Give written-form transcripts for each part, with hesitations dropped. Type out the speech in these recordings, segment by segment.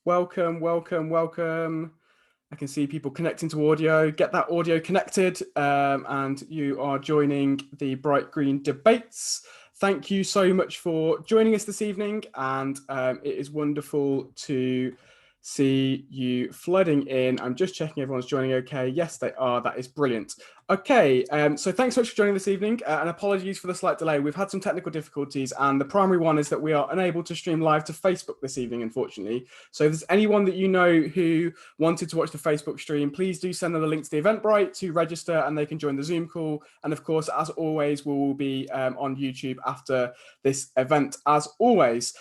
Welcome, welcome, welcome. I can see people connecting to audio. Get that audio connected, and you are joining the Bright Green debates. Thank you so much for joining us this evening, and it is wonderful to see you flooding in. I'm just checking everyone's joining okay. Yes, they are. That is brilliant. Okay, so thanks so much for joining this evening, and apologies for the slight delay. We've had some technical difficulties, and the primary one is that we are unable to stream live to Facebook this evening, unfortunately. So if there's anyone that you know who wanted to watch the Facebook stream, please do send them the link to the Eventbrite to register, and they can join the Zoom call. And of course, as always, we will be on YouTube after this event, as always.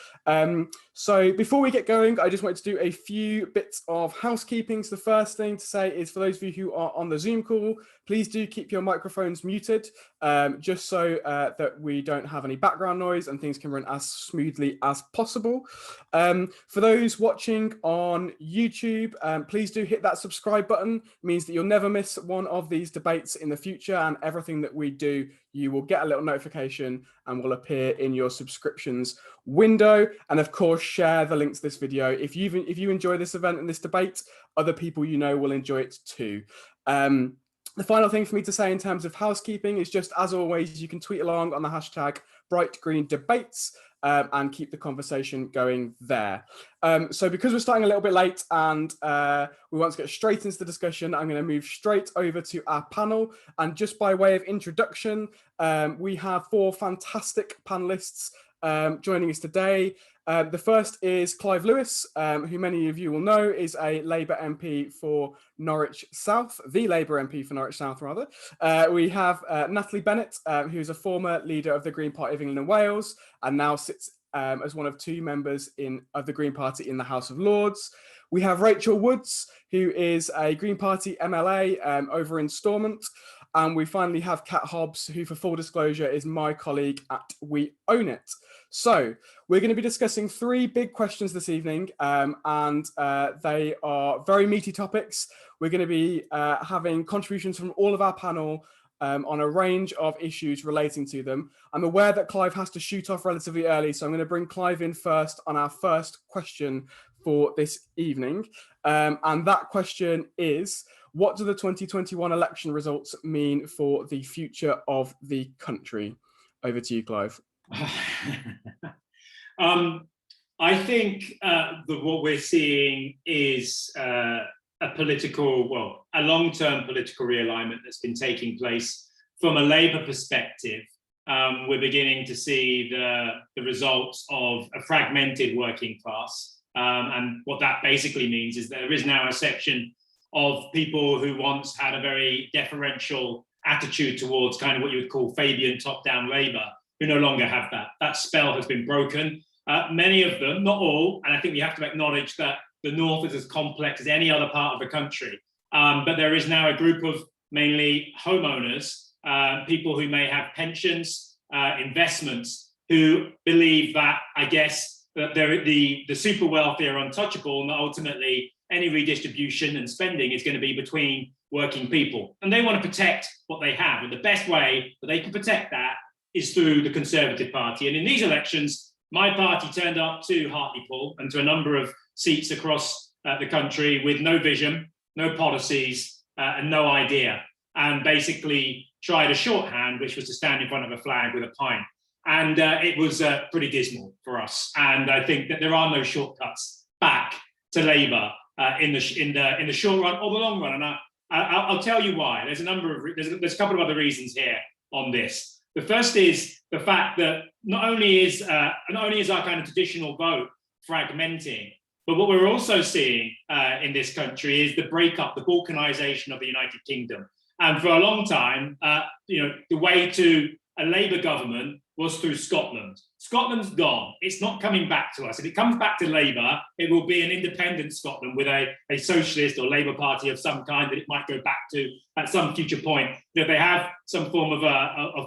So before we get going, I just wanted to do a few bits of housekeeping. So the first thing to say is, for those of you who are on the Zoom call, please do keep your microphones muted, just so that we don't have any background noise and things can run as smoothly as possible. For those watching on YouTube, please do hit that subscribe button. It means that you'll never miss one of these debates in the future, and everything that we do, you will get a little notification and will appear in your subscriptions window. And of course, share the links to this video. If you enjoy this event and this debate, other people you know will enjoy it too. The final thing for me to say in terms of housekeeping is, just as always, you can tweet along on the hashtag #BrightGreenDebates and keep the conversation going there. So because we're starting a little bit late and we want to get straight into the discussion, I'm going to move straight over to our panel. And just by way of introduction, we have four fantastic panelists joining us today. The first is Clive Lewis, who many of you will know is a Labour MP for Norwich South, the Labour MP for Norwich South, rather. We have Natalie Bennett, who's a former leader of the Green Party of England and Wales, and now sits as one of two members of the Green Party in the House of Lords. We have Rachel Woods, who is a Green Party MLA over in Stormont. And we finally have Kat Hobbs, who, for full disclosure, is my colleague at We Own It. So we're going to be discussing three big questions this evening, and they are very meaty topics. We're going to be having contributions from all of our panel on a range of issues relating to them. I'm aware that Clive has to shoot off relatively early, so I'm going to bring Clive in first on our first question for this evening. And that question is, what do the 2021 election results mean for the future of the country? Over to you, Clive. I think that what we're seeing is a long-term political realignment that's been taking place from a Labour perspective. We're beginning to see the results of a fragmented working class. And what that basically means is there is now a section of people who once had a very deferential attitude towards kind of what you would call Fabian top-down Labour, who no longer have that. That spell has been broken. Many of them, not all, and I think we have to acknowledge that the North is as complex as any other part of the country. But there is now a group of mainly homeowners, people who may have pensions, investments, who believe that, I guess, that the super wealthy are untouchable, and that ultimately any redistribution and spending is going to be between working people. And they want to protect what they have. And the best way that they can protect that is through the Conservative Party. And in these elections, my party turned up to Hartlepool and to a number of seats across the country with no vision, no policies, and no idea. And basically tried a shorthand, which was to stand in front of a flag with a pint. And it was pretty dismal for us. And I think that there are no shortcuts back to Labour in the short run or the long run. And I'll tell you why. There's a couple of other reasons here on this. The first is the fact that not only is our kind of traditional vote fragmenting, but what we're also seeing in this country is the breakup, the balkanization of the United Kingdom. And for a long time, the way to a Labour government was through Scotland. Scotland's gone. It's not coming back to us. If it comes back to Labour, it will be an independent Scotland with a socialist or Labour Party of some kind that it might go back to at some future point. If they have some form of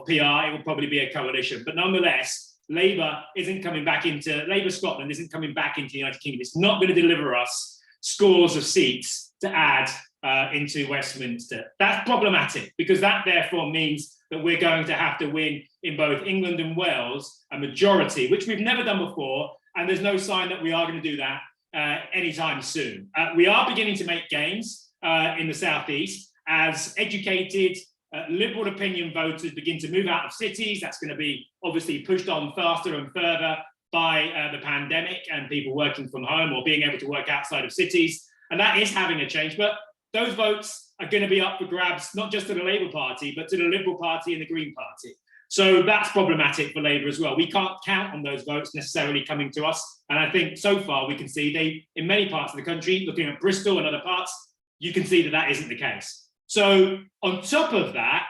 PR, it will probably be a coalition. But nonetheless, Labour Scotland isn't coming back into the United Kingdom. It's not going to deliver us scores of seats to add into Westminster. That's problematic, because that therefore means that we're going to have to win in both England and Wales a majority, which we've never done before, and there's no sign that we are going to do that anytime soon. We are beginning to make gains in the southeast as educated, liberal opinion voters begin to move out of cities. That's going to be obviously pushed on faster and further by the pandemic and people working from home or being able to work outside of cities. And that is having a change. But those votes are going to be up for grabs, not just to the Labour Party, but to the Liberal Party and the Green Party. So that's problematic for Labour as well. We can't count on those votes necessarily coming to us. And I think so far we can see they, in many parts of the country, looking at Bristol and other parts, you can see that that isn't the case. So on top of that,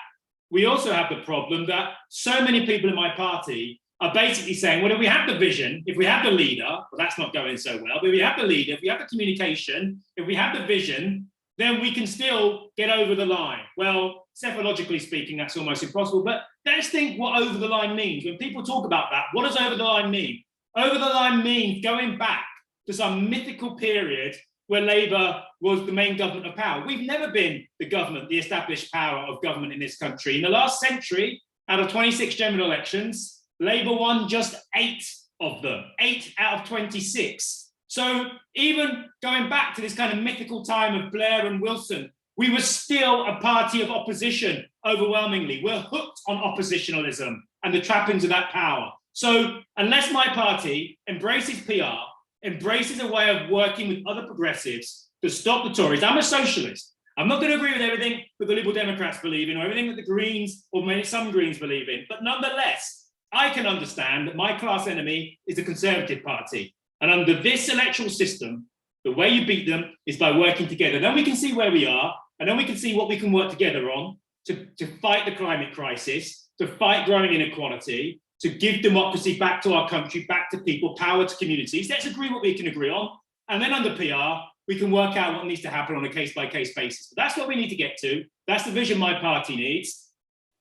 we also have the problem that so many people in my party are basically saying, well, if we have the vision, if we have the leader, well, that's not going so well, but if we have the leader, if we have the communication, if we have the vision, then we can still get over the line. Well, psychologically speaking, that's almost impossible, but let's think what over the line means. When people talk about that, what does over the line mean? Over the line means going back to some mythical period where Labour was the main government of power. We've never been the government, the established power of government in this country. In the last century, out of 26 general elections, Labour won just 8 of them, 8 out of 26. So even going back to this kind of mythical time of Blair and Wilson, we were still a party of opposition overwhelmingly. We're hooked on oppositionalism and the trappings of that power. So unless my party embraces PR, embraces a way of working with other progressives to stop the Tories, I'm a socialist. I'm not going to agree with everything that the Liberal Democrats believe in or everything that the Greens or maybe some Greens believe in. But nonetheless, I can understand that my class enemy is the Conservative Party. And under this electoral system, the way you beat them is by working together. Then we can see where we are, and then we can see what we can work together on to fight the climate crisis, to fight growing inequality, to give democracy back to our country, back to people, power to communities. Let's agree what we can agree on. And then under PR, we can work out what needs to happen on a case-by-case basis. But that's what we need to get to. That's the vision my party needs.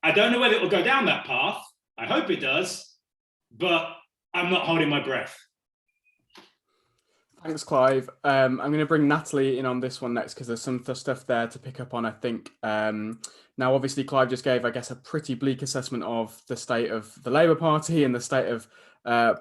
I don't know whether it will go down that path. I hope it does, but I'm not holding my breath. Thanks, Clive. I'm going to bring Natalie in on this one next because there's some stuff there to pick up on, I think. Now, obviously, Clive just gave, I guess, a pretty bleak assessment of the state of the Labour Party and the state of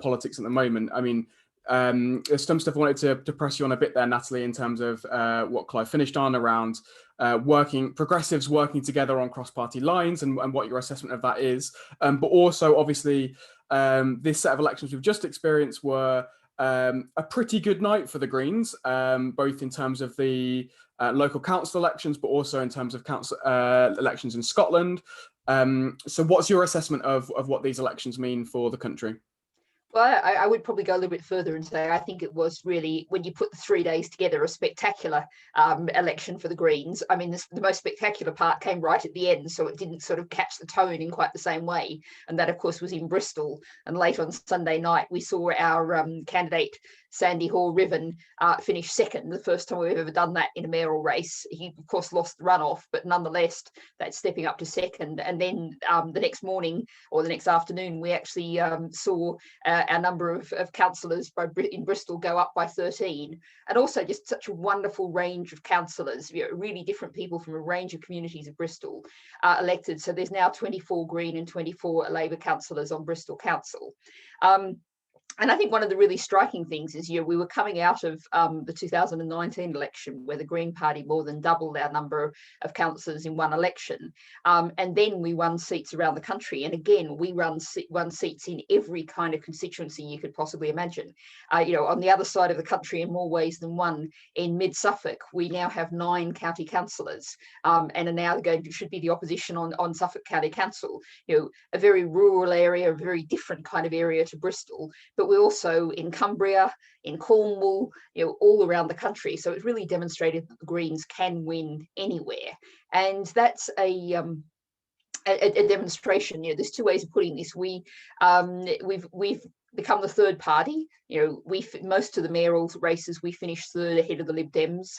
politics at the moment. I mean, there's some stuff I wanted to press you on a bit there, Natalie, in terms of what Clive finished on around progressives working together on cross-party lines and what your assessment of that is. But also, obviously, this set of elections we've just experienced were a pretty good night for the Greens, both in terms of the local council elections, but also in terms of council elections in Scotland. So what's your assessment of what these elections mean for the country? Well, I would probably go a little bit further and say I think it was really, when you put the 3 days together, a spectacular election for the Greens. I mean, the most spectacular part came right at the end, so it didn't sort of catch the tone in quite the same way. And that, of course, was in Bristol. And late on Sunday night, we saw our candidate, Sandy Hall-Riven, finish second, the first time we've ever done that in a mayoral race. He, of course, lost the runoff, but nonetheless, that's stepping up to second. And then the next morning or the next afternoon, we actually saw our number of councillors in Bristol go up by 13. And also just such a wonderful range of councillors, really different people from a range of communities of Bristol elected. So there's now 24 Green and 24 Labour councillors on Bristol Council. And I think one of the really striking things is, we were coming out of the 2019 election where the Green Party more than doubled our number of councillors in one election. And then we won seats around the country. And again, we won seats in every kind of constituency you could possibly imagine. On the other side of the country in more ways than one, in mid-Suffolk, we now have 9 county councillors and are now should be the opposition on Suffolk County Council. A very rural area, a very different kind of area to Bristol. But we're also in Cumbria, in Cornwall, all around the country. So it's really demonstrated that the Greens can win anywhere. And that's a demonstration. There's 2 ways of putting this. We've become the third party. Most of the mayoral races, we finished third ahead of the Lib Dems.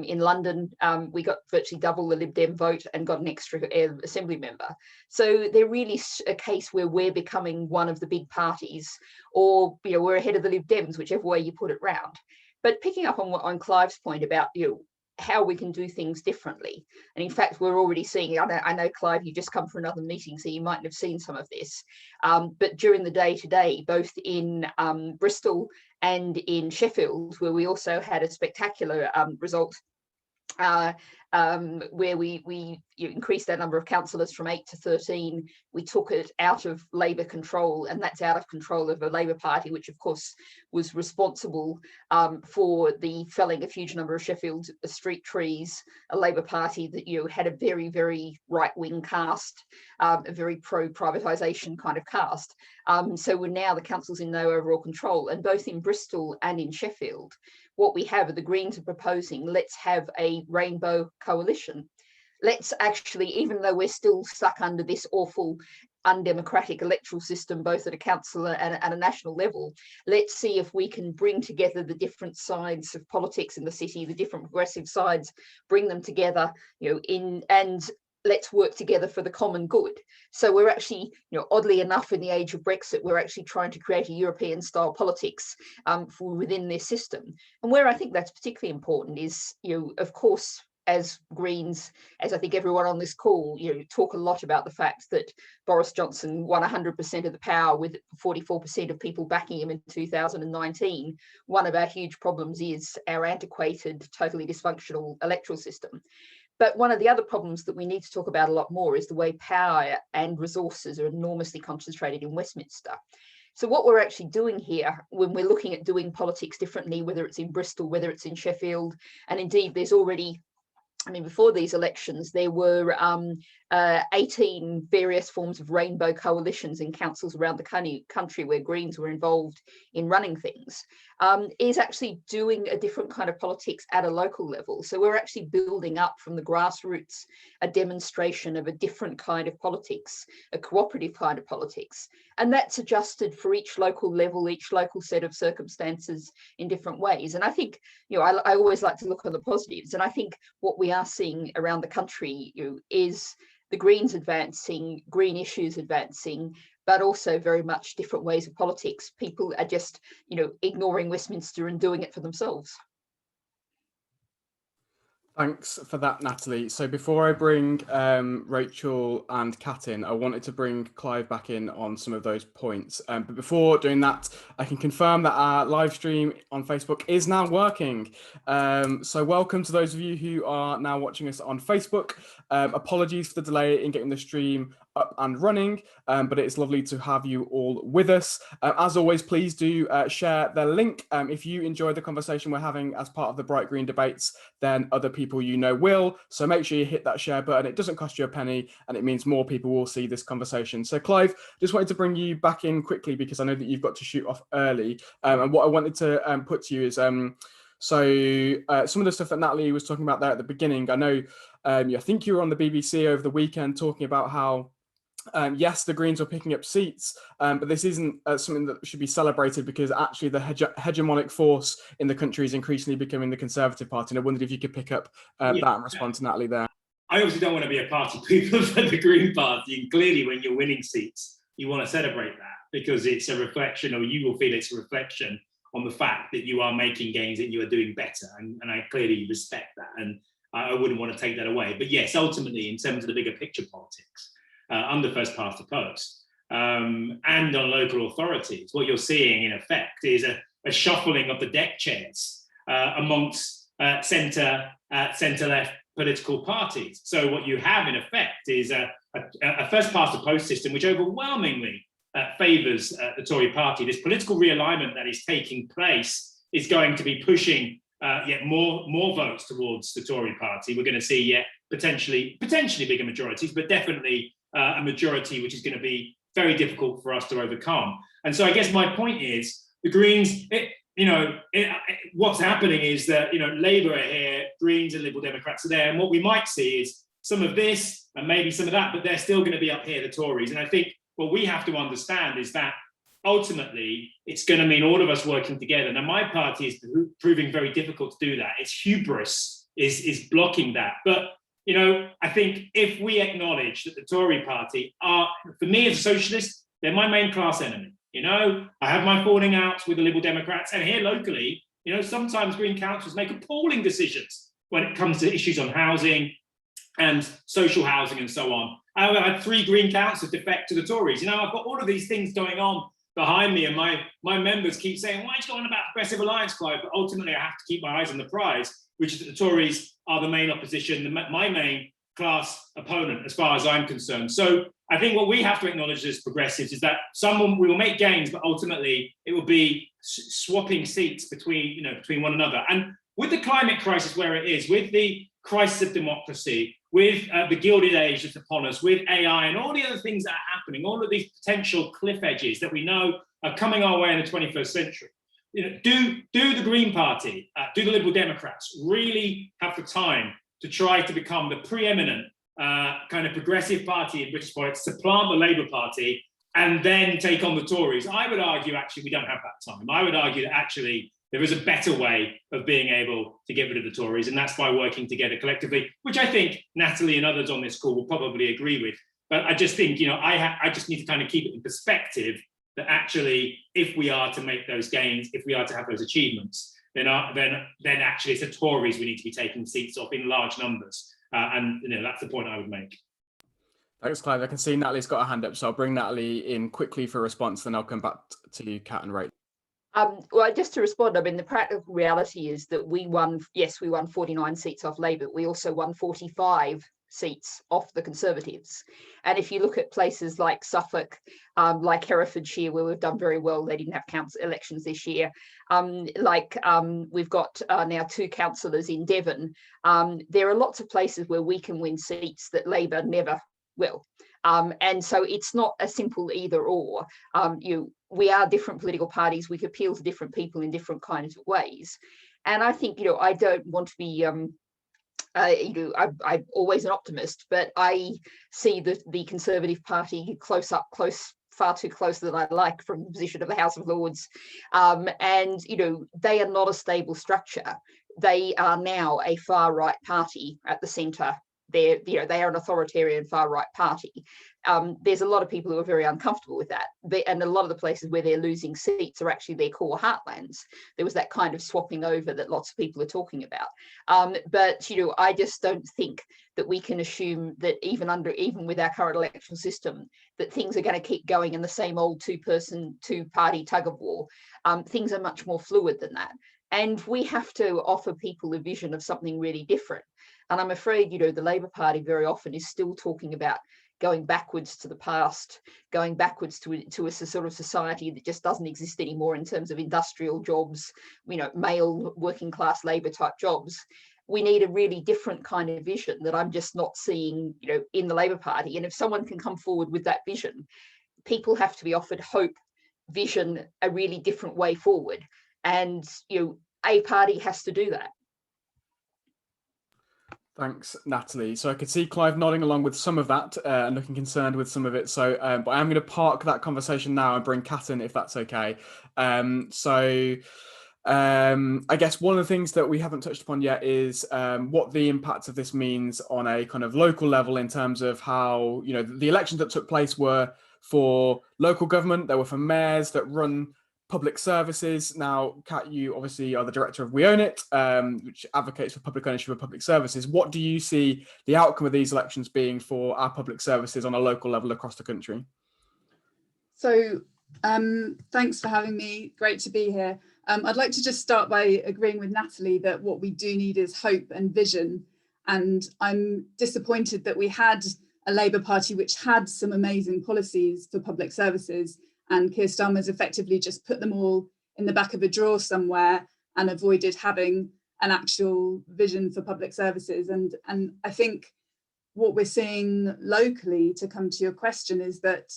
In London, we got virtually double the Lib Dem vote and got an extra assembly member. So they're really a case where we're becoming one of the big parties, or we're ahead of the Lib Dems, whichever way you put it round. But picking up on Clive's point about how we can do things differently. And in fact, we're already seeing, I know, Clive, you just come for another meeting, so you mightn't have seen some of this. But during the day today, both in Bristol and in Sheffield, where we also had a spectacular result, where we increased our number of councillors from 8 to 13. We took it out of Labor control, and that's out of control of a Labor Party, which of course was responsible for the felling of huge number of Sheffield street trees, a Labor Party that had a very, very right-wing cast, a very pro-privatisation kind of cast. So we're now the council's in no overall control, and both in Bristol and in Sheffield, what we have are the Greens are proposing, let's have a rainbow coalition. Let's actually, even though we're still stuck under this awful undemocratic electoral system, both at a council and a national level, let's see if we can bring together the different sides of politics in the city, the different progressive sides, bring them together, and let's work together for the common good. So we're actually, oddly enough, in the age of Brexit, we're actually trying to create a European style politics for within this system. And where I think that's particularly important is, of course, as Greens, as I think everyone on this call, talk a lot about the fact that Boris Johnson won 100% of the power with 44% of people backing him in 2019. One of our huge problems is our antiquated, totally dysfunctional electoral system. But one of the other problems that we need to talk about a lot more is the way power and resources are enormously concentrated in Westminster. So what we're actually doing here, when we're looking at doing politics differently, whether it's in Bristol, whether it's in Sheffield, and indeed there's already, before these elections, there were 18 various forms of rainbow coalitions in councils around the country where Greens were involved in running things, is actually doing a different kind of politics at a local level. So we're actually building up from the grassroots a demonstration of a different kind of politics, a cooperative kind of politics. And that's adjusted for each local level, each local set of circumstances in different ways. And I think, I always like to look on the positives. And I think what we are seeing around the country is the Greens advancing, green issues advancing, but also very much different ways of politics. People are just, ignoring Westminster and doing it for themselves. Thanks for that, Natalie. So before I bring Rachel and Kat in, I wanted to bring Clive back in on some of those points. But before doing that, I can confirm that our live stream on Facebook is now working. So welcome to those of you who are now watching us on Facebook. Apologies for the delay in getting the stream up and running, but it's lovely to have you all with us. As always, please do share the link. If you enjoy the conversation we're having as part of the Bright Green debates, then other people will. So make sure you hit that share button. It doesn't cost you a penny, and it means more people will see this conversation. So Clive, just wanted to bring you back in quickly because I know that you've got to shoot off early. And what I wanted to put to you is, so some of the stuff that Natalie was talking about there at the beginning, I know, I think you were on the BBC over the weekend talking about how yes, the Greens are picking up seats, but this isn't something that should be celebrated because actually the hegemonic force in the country is increasingly becoming the Conservative Party. And I wondered if you could pick up that and respond to Natalie there. I obviously don't want to be a party pooper for the Green Party. And clearly, when you're winning seats, you want to celebrate that because it's a reflection, or you will feel it's a reflection on the fact that you are making gains and you are doing better. And I clearly respect that. And I wouldn't want to take that away. But yes, ultimately, in terms of the bigger picture politics, under first past the post and on local authorities, what you're seeing in effect is a shuffling of the deck chairs amongst centre-left political parties. So what you have in effect is a first past the post system which overwhelmingly favours the Tory party. This political realignment that is taking place is going to be pushing yet more votes towards the Tory party. We're going to see yet potentially bigger majorities, but definitely a majority which is going to be very difficult for us to overcome. And so I guess my point is the Greens, what's happening is that, Labour are here, Greens and Liberal Democrats are there. And what we might see is some of this and maybe some of that, but they're still going to be up here, the Tories. And I think what we have to understand is that ultimately it's going to mean all of us working together. Now, my party is proving very difficult to do that. Its hubris is blocking that. But I think if we acknowledge that the Tory party are, for me as a socialist, they're my main class enemy. I have my falling outs with the Liberal Democrats, and here locally, sometimes Green councils make appalling decisions when it comes to issues on housing and social housing and so on. I had 3 Green councils defect to the Tories. I've got all of these things going on behind me, and my members keep saying, why are you going on about Progressive Alliance, Clive? But ultimately, I have to keep my eyes on the prize, which is that the Tories are the main opposition, my main class opponent, as far as I'm concerned. So I think what we have to acknowledge as progressives is that we will make gains, but ultimately it will be swapping seats between one another. And with the climate crisis where it is, with the crisis of democracy, with the Gilded Age that's upon us, with AI and all the other things that are happening, all of these potential cliff edges that we know are coming our way in the 21st century, do the Green Party, do the Liberal Democrats really have the time to try to become the preeminent kind of progressive party in British politics, supplant the Labour Party, and then take on the Tories? I would argue, actually, we don't have that time. I would argue that actually there is a better way of being able to get rid of the Tories, and that's by working together collectively, which I think Natalie and others on this call will probably agree with. But I just think, I just need to kind of keep it in perspective that actually, if we are to make those gains, if we are to have those achievements, then actually it's the Tories we need to be taking seats off in large numbers. And that's the point I would make. Thanks, Clive. I can see Natalie's got a hand up, so I'll bring Natalie in quickly for a response, then I'll come back to you, Kat and Rach. Well, just to respond, I mean, the practical reality is that we won 49 seats off Labour. We also won 45 seats off the Conservatives. And if you look at places like Suffolk, like Herefordshire, where we've done very well, they didn't have council elections this year. We've got now 2 councillors in Devon. There are lots of places where we can win seats that Labour never will. And so it's not a simple either or. We are different political parties. We appeal to different people in different kinds of ways. And I think, I don't want to be, I'm always an optimist, but I see the Conservative Party far too close than I like from the position of the House of Lords. And they are not a stable structure. They are now a far right party at the centre. They are an authoritarian far right party. There's a lot of people who are very uncomfortable with that. And a lot of the places where they're losing seats are actually their core heartlands. There was that kind of swapping over that lots of people are talking about. But I just don't think that we can assume that even with our current electoral system, that things are going to keep going in the same old two-party tug of war. Things are much more fluid than that. And we have to offer people a vision of something really different. And I'm afraid, the Labour Party very often is still talking about going backwards to the past, going backwards to a sort of society that just doesn't exist anymore in terms of industrial jobs, male working class Labour type jobs. We need a really different kind of vision that I'm just not seeing, in the Labour Party. And if someone can come forward with that vision, people have to be offered hope, vision, a really different way forward. And, a party has to do that. Thanks, Natalie. So I could see Clive nodding along with some of that and looking concerned with some of it. So, but I'm going to park that conversation now and bring Kat in, if that's okay. I guess one of the things that we haven't touched upon yet is what the impact of this means on a kind of local level in terms of how, the elections that took place were for local government. They were for mayors that run public services. Now, Kat, you obviously are the director of We Own It, which advocates for public ownership of public services. What do you see the outcome of these elections being for our public services on a local level across the country? So thanks for having me. Great to be here. I'd like to just start by agreeing with Natalie that what we do need is hope and vision. And I'm disappointed that we had a Labour Party which had some amazing policies for public services, and Keir Starmer's effectively just put them all in the back of a drawer somewhere and avoided having an actual vision for public services. And I think what we're seeing locally, to come to your question, is that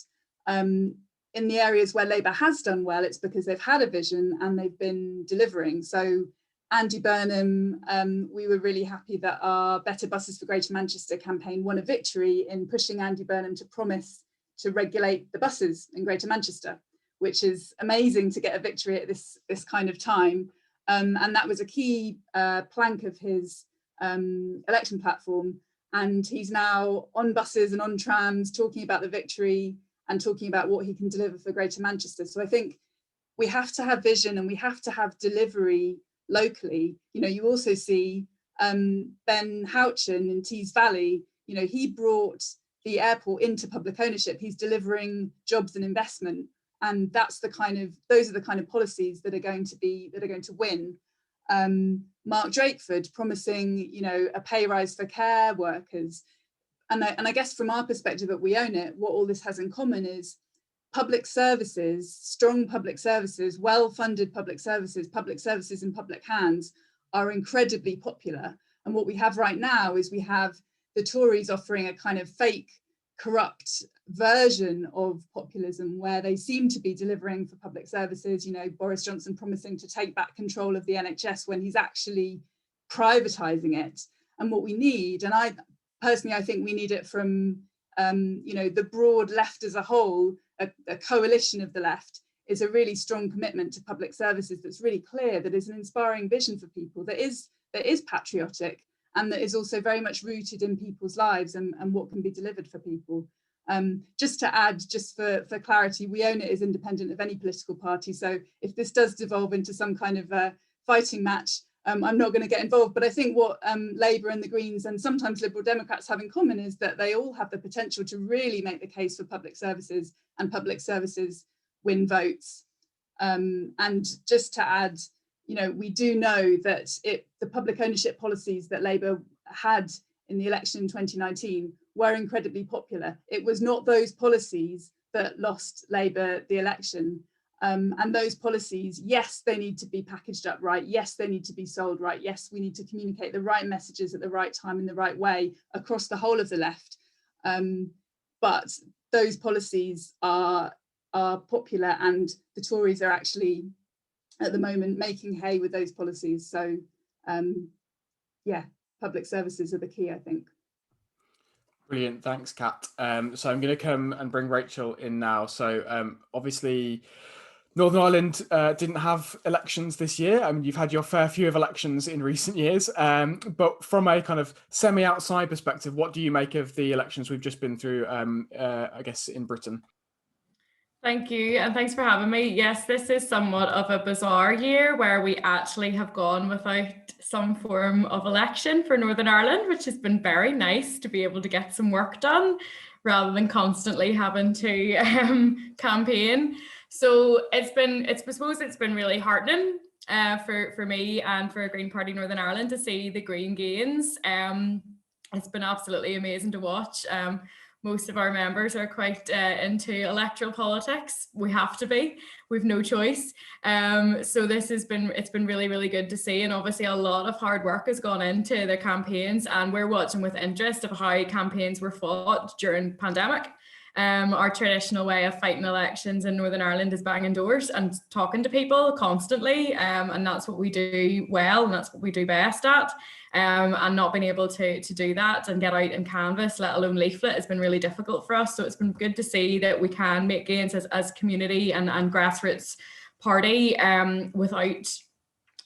in the areas where Labour has done well, it's because they've had a vision and they've been delivering. So Andy Burnham, we were really happy that our Better Buses for Greater Manchester campaign won a victory in pushing Andy Burnham to promise to regulate the buses in Greater Manchester, which is amazing to get a victory at this kind of time. And that was a key plank of his election platform. And he's now on buses and on trams talking about the victory and talking about what he can deliver for Greater Manchester. So I think we have to have vision and we have to have delivery locally. You also see Ben Houchin in Tees Valley, he brought the airport into public ownership. He's delivering jobs and investment and those are the kind of policies that are going to win. Mark Drakeford promising, a pay rise for care workers, and I guess from our perspective that we own it, what all this has in common is public services, strong public services, well-funded public services in public hands are incredibly popular. And what we have right now is we have the Tories offering a kind of fake, corrupt version of populism where they seem to be delivering for public services, Boris Johnson promising to take back control of the NHS when he's actually privatising it. And what we need, and I think we need it from the broad left as a whole, a coalition of the left, is a really strong commitment to public services that's really clear, that is an inspiring vision for people, that is patriotic, and that is also very much rooted in people's lives and what can be delivered for people. Just to add, just for clarity, we own it as independent of any political party. So if this does devolve into some kind of fighting match, I'm not going to get involved. But I think what Labour and the Greens and sometimes Liberal Democrats have in common is that they all have the potential to really make the case for public services, and public services win votes. And just to add, we do know that the public ownership policies that Labour had in the election in 2019 were incredibly popular. It was not those policies that lost Labour the election. And those policies, yes, they need to be packaged up right. Yes, they need to be sold right. Yes, we need to communicate the right messages at the right time in the right way across the whole of the left. But those policies are popular, and the Tories are actually at the moment making hay with those policies. So public services are the key, I think. Brilliant, thanks, Kat. So I'm going to come and bring Rachel in now. So obviously Northern Ireland didn't have elections this year. I mean, you've had your fair few of elections in recent years, but from a kind of semi-outside perspective, what do you make of the elections we've just been through, I guess, in Britain? Thank you, and thanks for having me. Yes, this is somewhat of a bizarre year where we actually have gone without some form of election for Northern Ireland, which has been very nice to be able to get some work done rather than constantly having to campaign. So I suppose it's been really heartening for me and for Green Party Northern Ireland to see the Green gains. It's been absolutely amazing to watch. Most of our members are quite into electoral politics. We have to be. We've no choice. So it's been really, really good to see. And obviously a lot of hard work has gone into the campaigns, and we're watching with interest of how campaigns were fought during pandemic. Our traditional way of fighting elections in Northern Ireland is banging doors and talking to people constantly, and that's what we do well, and that's what we do best at. And not being able to do that and get out and canvass, let alone leaflet, has been really difficult for us. So it's been good to see that we can make gains as community and grassroots party without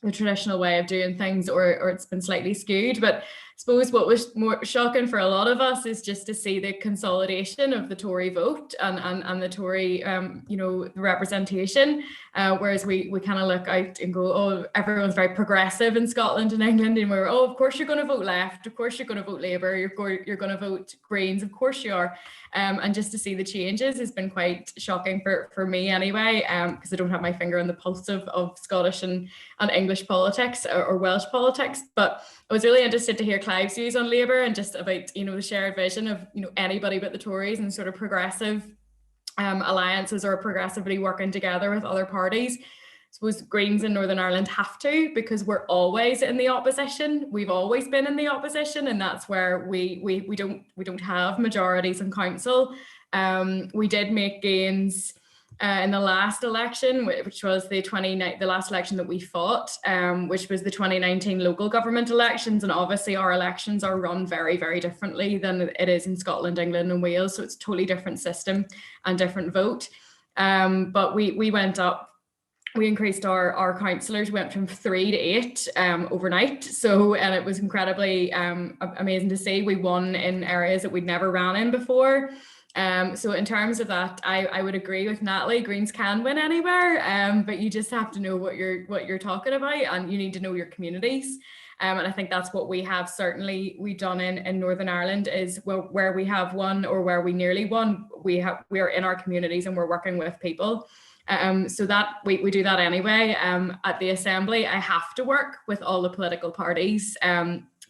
the traditional way of doing things, or it's been slightly skewed. But I suppose what was more shocking for a lot of us is just to see the consolidation of the Tory vote and the Tory, the representation. Whereas we kind of look out and go, oh, everyone's very progressive in Scotland and England, and we're, oh, of course you're going to vote left, of course you're going to vote Labour, you're going to vote Greens, of course you are. And just to see the changes has been quite shocking for me anyway, because I don't have my finger on the pulse of Scottish and English politics or Welsh politics. But I was really interested to hear Clive's views on Labour and just about, the shared vision of, anybody but the Tories and sort of progressive alliances or progressively working together with other parties. I suppose Greens in Northern Ireland have to, because we're always in the opposition. We've always been in the opposition, and that's where we don't have majorities in council. We did make gains in the last election, which was the last election that we fought, which was the 2019 local government elections. And obviously our elections are run very, very differently than it is in Scotland, England and Wales. So it's a totally different system and different vote. But we went up. We increased our councillors, went from 3 to 8 overnight. So, and it was incredibly amazing to see. We won in areas that we'd never ran in before. So in terms of that, I would agree with Natalie. Greens can win anywhere, but you just have to know what you're talking about, and you need to know your communities. And I think that's what we've done in Northern Ireland, is where we have won, or where we nearly won, we are in our communities and we're working with people. So that we do that anyway. At the Assembly, I have to work with all the political parties.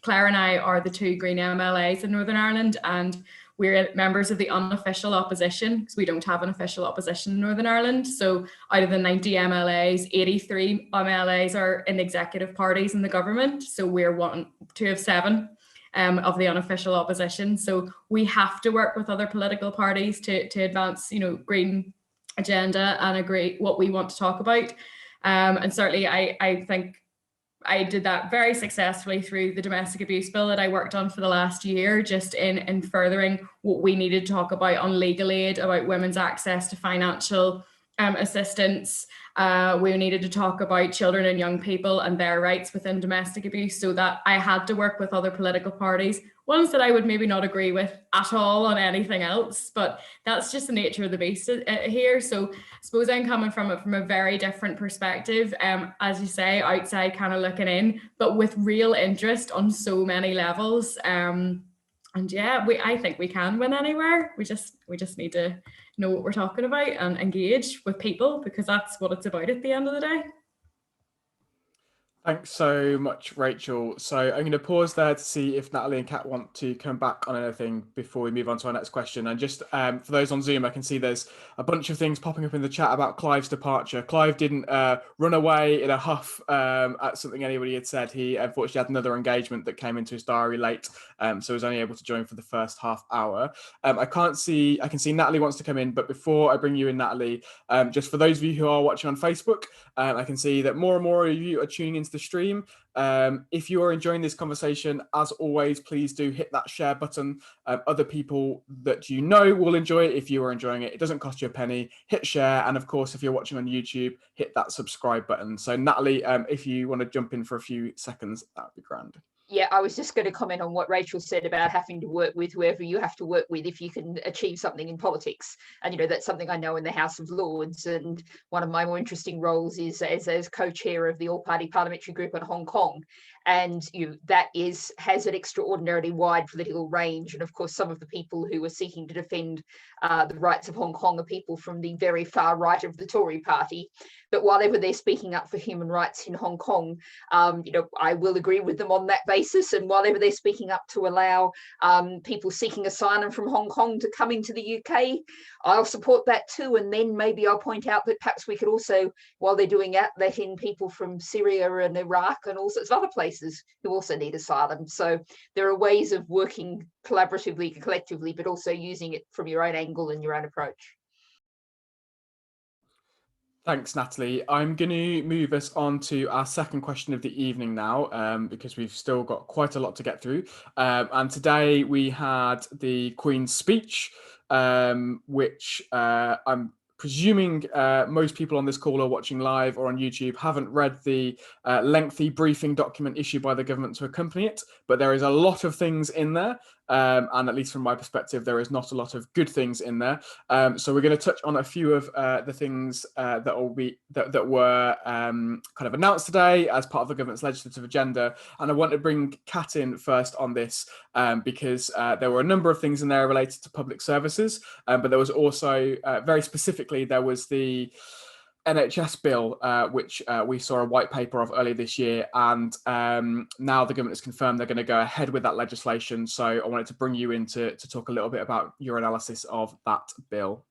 Claire and I are the 2 Green MLAs in Northern Ireland, and we're members of the unofficial opposition, because we don't have an official opposition in Northern Ireland. So out of the 90 MLAs, 83 MLAs are in executive parties in the government. So we're 2 of 7 of the unofficial opposition. So we have to work with other political parties to advance, green agenda and agree what we want to talk about. And certainly I think I did that very successfully through the domestic abuse bill that I worked on for the last year, just in furthering what we needed to talk about on legal aid, about women's access to financial assistance. We needed to talk about children and young people and their rights within domestic abuse, so that I had to work with other political parties, ones that I would maybe not agree with at all on anything else, but that's just the nature of the beast here. So I suppose I'm coming from it from a very different perspective, as you say, outside kind of looking in, but with real interest on so many levels. And yeah, I think we can win anywhere. We just need to know what we're talking about and engage with people, because that's what it's about at the end of the day. Thanks so much, Rachel. So I'm going to pause there to see if Natalie and Kat want to come back on anything before we move on to our next question. And just for those on Zoom, I can see there's a bunch of things popping up in the chat about Clive's departure. Clive didn't run away in a huff at something anybody had said. He unfortunately had another engagement that came into his diary late, so was only able to join for the first half hour. I can see Natalie wants to come in, but before I bring you in, Natalie, just for those of you who are watching on Facebook, I can see that more and more of you are tuning into the stream. If you are enjoying this conversation, as always, please do hit that share button. Other people that you know will enjoy it if you are enjoying it. It doesn't cost you a penny. Hit share, and of course, if you're watching on YouTube, hit that subscribe button. So Natalie, if you want to jump in for a few seconds, that would be grand. Yeah, I was just going to comment on what Rachel said about having to work with whoever you have to work with if you can achieve something in politics. And, that's something I know in the House of Lords. And one of my more interesting roles is as co-chair of the all-party parliamentary group in Hong Kong. And that has an extraordinarily wide political range. And of course, some of the people who are seeking to defend the rights of Hong Kong are people from the very far right of the Tory party. But whatever they're speaking up for human rights in Hong Kong, I will agree with them on that basis. And whatever they're speaking up to allow people seeking asylum from Hong Kong to come into the UK, I'll support that too. And then maybe I'll point out that perhaps we could also, while they're doing that, let in people from Syria and Iraq and all sorts of other places who also need asylum. So there are ways of working collaboratively, collectively, but also using it from your own angle and your own approach. Thanks, Natalie. I'm going to move us on to our second question of the evening now, because we've still got quite a lot to get through. And today we had the Queen's speech, which I'm presuming most people on this call or watching live or on YouTube haven't read the lengthy briefing document issued by the government to accompany it, but there is a lot of things in there. And at least from my perspective, there is not a lot of good things in there. So we're going to touch on a few of the things that were kind of announced today as part of the government's legislative agenda. And I want to bring Kat in first on this because there were a number of things in there related to public services, but there was also very specifically, there was the Nhs Bill, which we saw a white paper of earlier this year, and now the government has confirmed they're going to go ahead with that legislation. So I wanted to bring you in to talk a little bit about your analysis of that bill.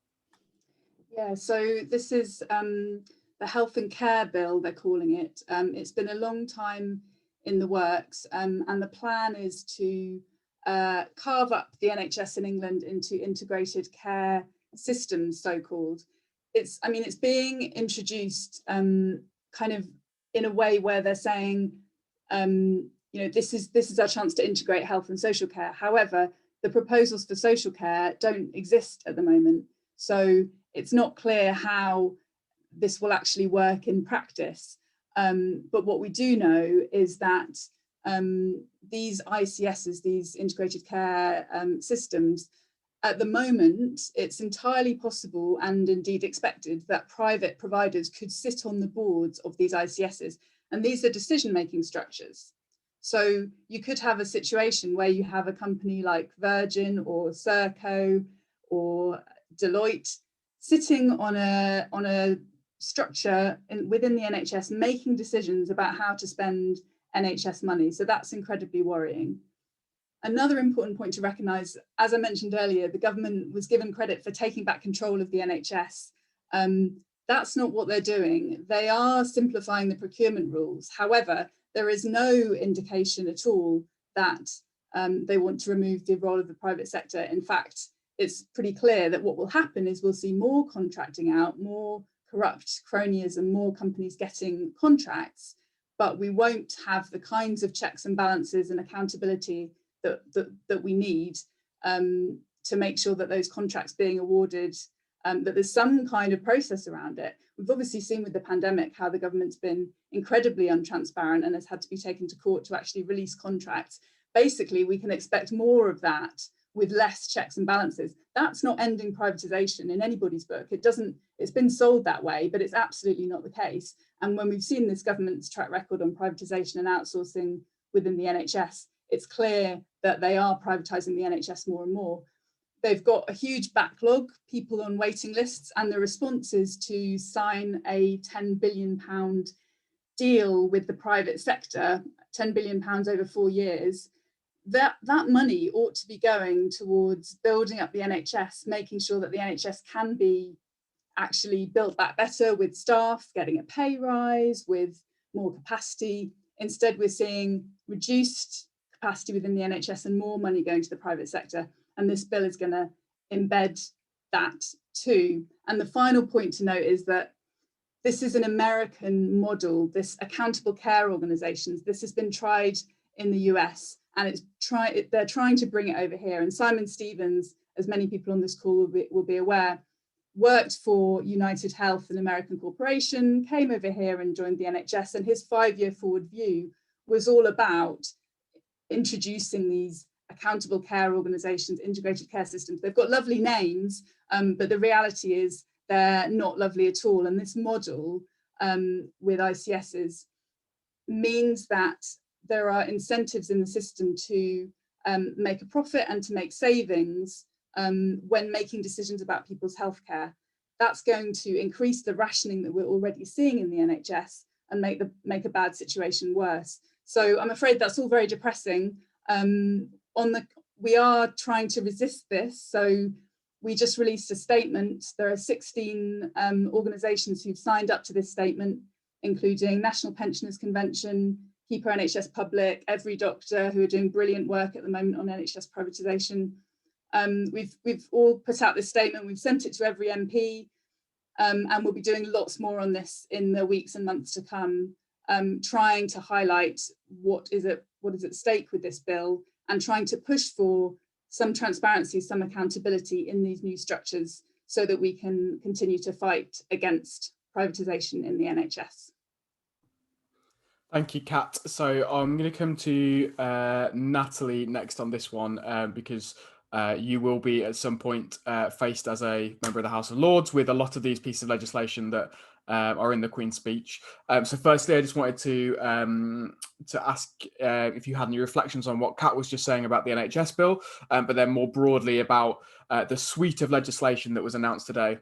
Yeah, so this is the Health and Care Bill, they're calling it. It's been a long time in the works, and the plan is to carve up the NHS in England into integrated care systems, so-called. It's being introduced kind of in a way where they're saying, this is our chance to integrate health and social care. However, the proposals for social care don't exist at the moment. So it's not clear how this will actually work in practice. But what we do know is that these ICSs, these integrated care systems, at the moment, it's entirely possible and indeed expected that private providers could sit on the boards of these ICSs. And these are decision-making structures. So you could have a situation where you have a company like Virgin or Serco or Deloitte sitting on a structure within the NHS, making decisions about how to spend NHS money. So that's incredibly worrying. Another important point to recognise, as I mentioned earlier, the government was given credit for taking back control of the NHS. That's not what they're doing. They are simplifying the procurement rules. However, there is no indication at all that they want to remove the role of the private sector. In fact, it's pretty clear that what will happen is we'll see more contracting out, more corrupt cronyism, more companies getting contracts, but we won't have the kinds of checks and balances and accountability that we need to make sure that those contracts being awarded, that there's some kind of process around it. We've obviously seen with the pandemic how the government's been incredibly untransparent and has had to be taken to court to actually release contracts. Basically, we can expect more of that with less checks and balances. That's not ending privatisation in anybody's book. It's been sold that way, but it's absolutely not the case. And when we've seen this government's track record on privatisation and outsourcing within the NHS, it's clear that they are privatising the NHS more and more. They've got a huge backlog, people on waiting lists, and the response is to sign a £10 billion deal with the private sector, £10 billion over 4 years. That money ought to be going towards building up the NHS, making sure that the NHS can be actually built back better with staff, getting a pay rise, with more capacity. Instead, we're seeing reduced capacity within the NHS and more money going to the private sector. And this bill is going to embed that too. And the final point to note is that this is an American model, this accountable care organisations. This has been tried in the US and they're trying to bring it over here. And Simon Stevens, as many people on this call will be aware, worked for United Health, an American corporation, came over here and joined the NHS, and his 5-year forward view was all about introducing these accountable care organisations, integrated care systems. They've got lovely names, but the reality is they're not lovely at all. And this model with ICSs means that there are incentives in the system to make a profit and to make savings when making decisions about people's healthcare. That's going to increase the rationing that we're already seeing in the NHS and make a bad situation worse. So I'm afraid that's all very depressing. We are trying to resist this. So we just released a statement. There are 16 organisations who've signed up to this statement, including National Pensioners Convention, Keep Our NHS Public, Every Doctor, who are doing brilliant work at the moment on NHS privatisation. We've all put out this statement. We've sent it to every MP, and we'll be doing lots more on this in the weeks and months to come, trying to highlight what is at stake with this bill and trying to push for some transparency, some accountability in these new structures so that we can continue to fight against privatisation in the NHS. Thank you, Kat. So I'm going to come to Natalie next on this one because you will be at some point faced as a member of the House of Lords with a lot of these pieces of legislation that are in the Queen's speech. So firstly, I just wanted to ask if you had any reflections on what Kat was just saying about the NHS bill, but then more broadly about the suite of legislation that was announced today.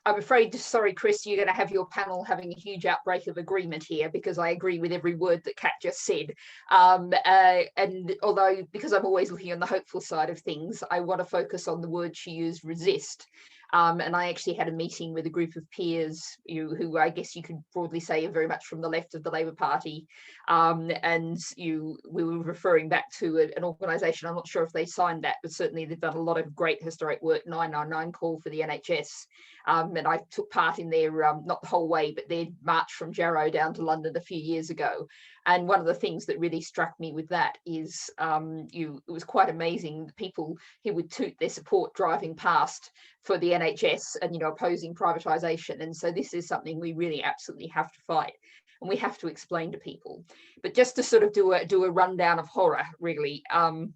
I'm afraid, sorry, Chris, you're going to have your panel having a huge outbreak of agreement here because I agree with every word that Kat just said. And although, because I'm always looking on the hopeful side of things, I want to focus on the word she used, resist. And I actually had a meeting with a group of peers who I guess you could broadly say are very much from the left of the Labour Party. And we were referring back to an organisation, I'm not sure if they signed that, but certainly they've done a lot of great historic work, 999 call for the NHS. And I took part in their, not the whole way, but their march from Jarrow down to London a few years ago. And one of the things that really struck me with that is it was quite amazing, the people who would toot their support driving past for the NHS and, opposing privatisation. And so this is something we really absolutely have to fight. And we have to explain to people. But just to sort of do a rundown of horror, really, on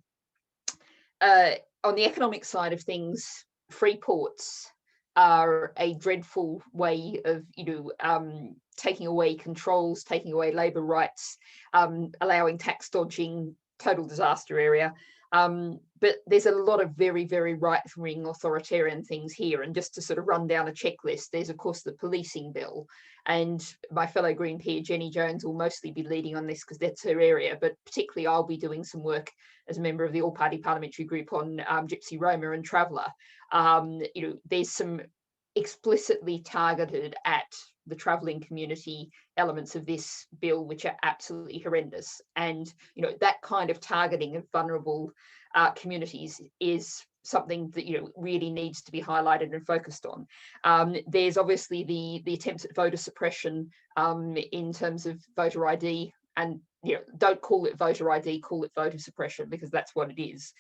the economic side of things, free ports are a dreadful way of, taking away controls, taking away labour rights, allowing tax dodging, total disaster area. But there's a lot of very, very right-wing authoritarian things here. And just to sort of run down a checklist, there's, of course, the policing bill. And my fellow Green peer, Jenny Jones, will mostly be leading on this because that's her area. But particularly, I'll be doing some work as a member of the all-party parliamentary group on Gypsy, Roma and Traveller. There's some explicitly targeted at the travelling community elements of this bill, which are absolutely horrendous. And, that kind of targeting of vulnerable communities is something that, really needs to be highlighted and focused on. There's obviously the attempts at voter suppression in terms of voter ID, and don't call it voter ID, call it voter suppression, because that's what it is.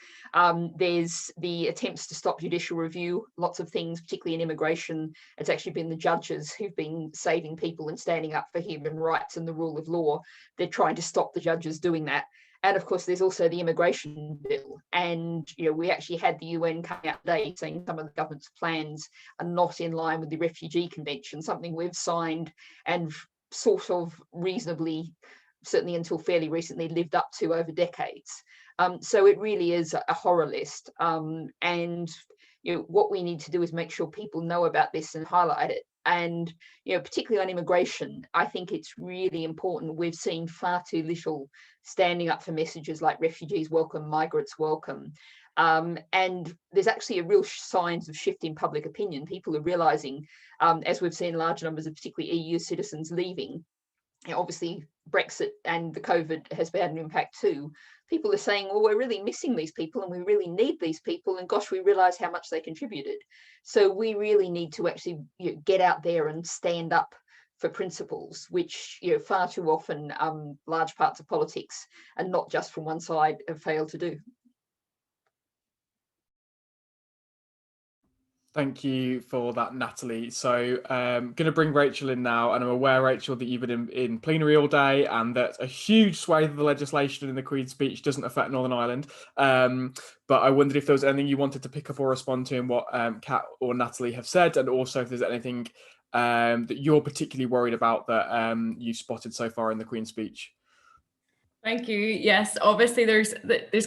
There's the attempts to stop judicial review, lots of things, particularly in immigration. It's actually been the judges who've been saving people and standing up for human rights and the rule of law. They're trying to stop the judges doing that. And of course, there's also the immigration bill. And, we actually had the UN coming out today saying some of the government's plans are not in line with the Refugee Convention, something we've signed and sort of reasonably, certainly until fairly recently, lived up to over decades. So it really is a horror list. And what we need to do is make sure people know about this and highlight it. And particularly on immigration, I think it's really important. We've seen far too little standing up for messages like refugees welcome, migrants welcome. And there's actually a real signs of shift in public opinion. People are realising, as we've seen large numbers of particularly EU citizens leaving, obviously Brexit and the COVID has had an impact too. People are saying, well, we're really missing these people and we really need these people, and gosh, we realise how much they contributed. So we really need to actually get out there and stand up for principles, which far too often large parts of politics, and not just from one side, have failed to do. Thank you for that, Natalie. So I'm going to bring Rachel in now, and I'm aware, Rachel, that you've been in plenary all day and that a huge swathe of the legislation in the Queen's speech doesn't affect Northern Ireland. But I wondered if there was anything you wanted to pick up or respond to in what Kat or Natalie have said, and also if there's anything that you're particularly worried about that you spotted so far in the Queen's speech. Thank you. Yes, obviously there's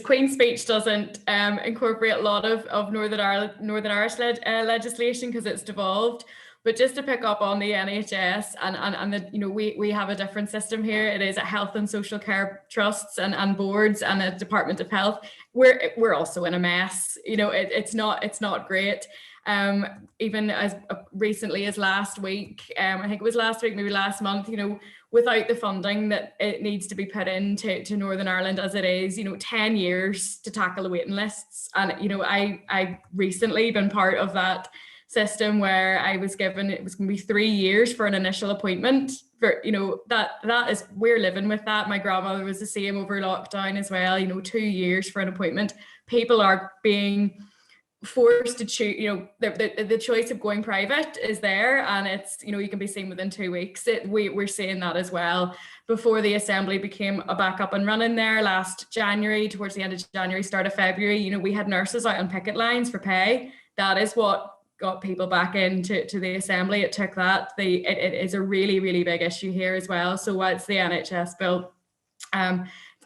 Queen's speech doesn't incorporate a lot of Northern Irish legislation because it's devolved. But just to pick up on the NHS and the, we have a different system here. It is a health and social care trusts and boards and a Department of Health. We're also in a mess. It's not great. Even as recently as last week, I think it was last week, maybe last month, without the funding that it needs to be put into Northern Ireland as it is, 10 years to tackle the waiting lists. And, I recently been part of that system where I was given, it was going to be 3 years for an initial appointment. For, that is, we're living with that. My grandmother was the same over lockdown as well, 2 years for an appointment. People are being forced to choose, the choice of going private is there, and it's, you can be seen within 2 weeks. We're seeing that as well. Before the Assembly became back up and running there last January, towards the end of January, start of February, we had nurses out on picket lines for pay. That is what got people back into the Assembly. It took that. It is a really, really big issue here as well. So what's the NHS bill?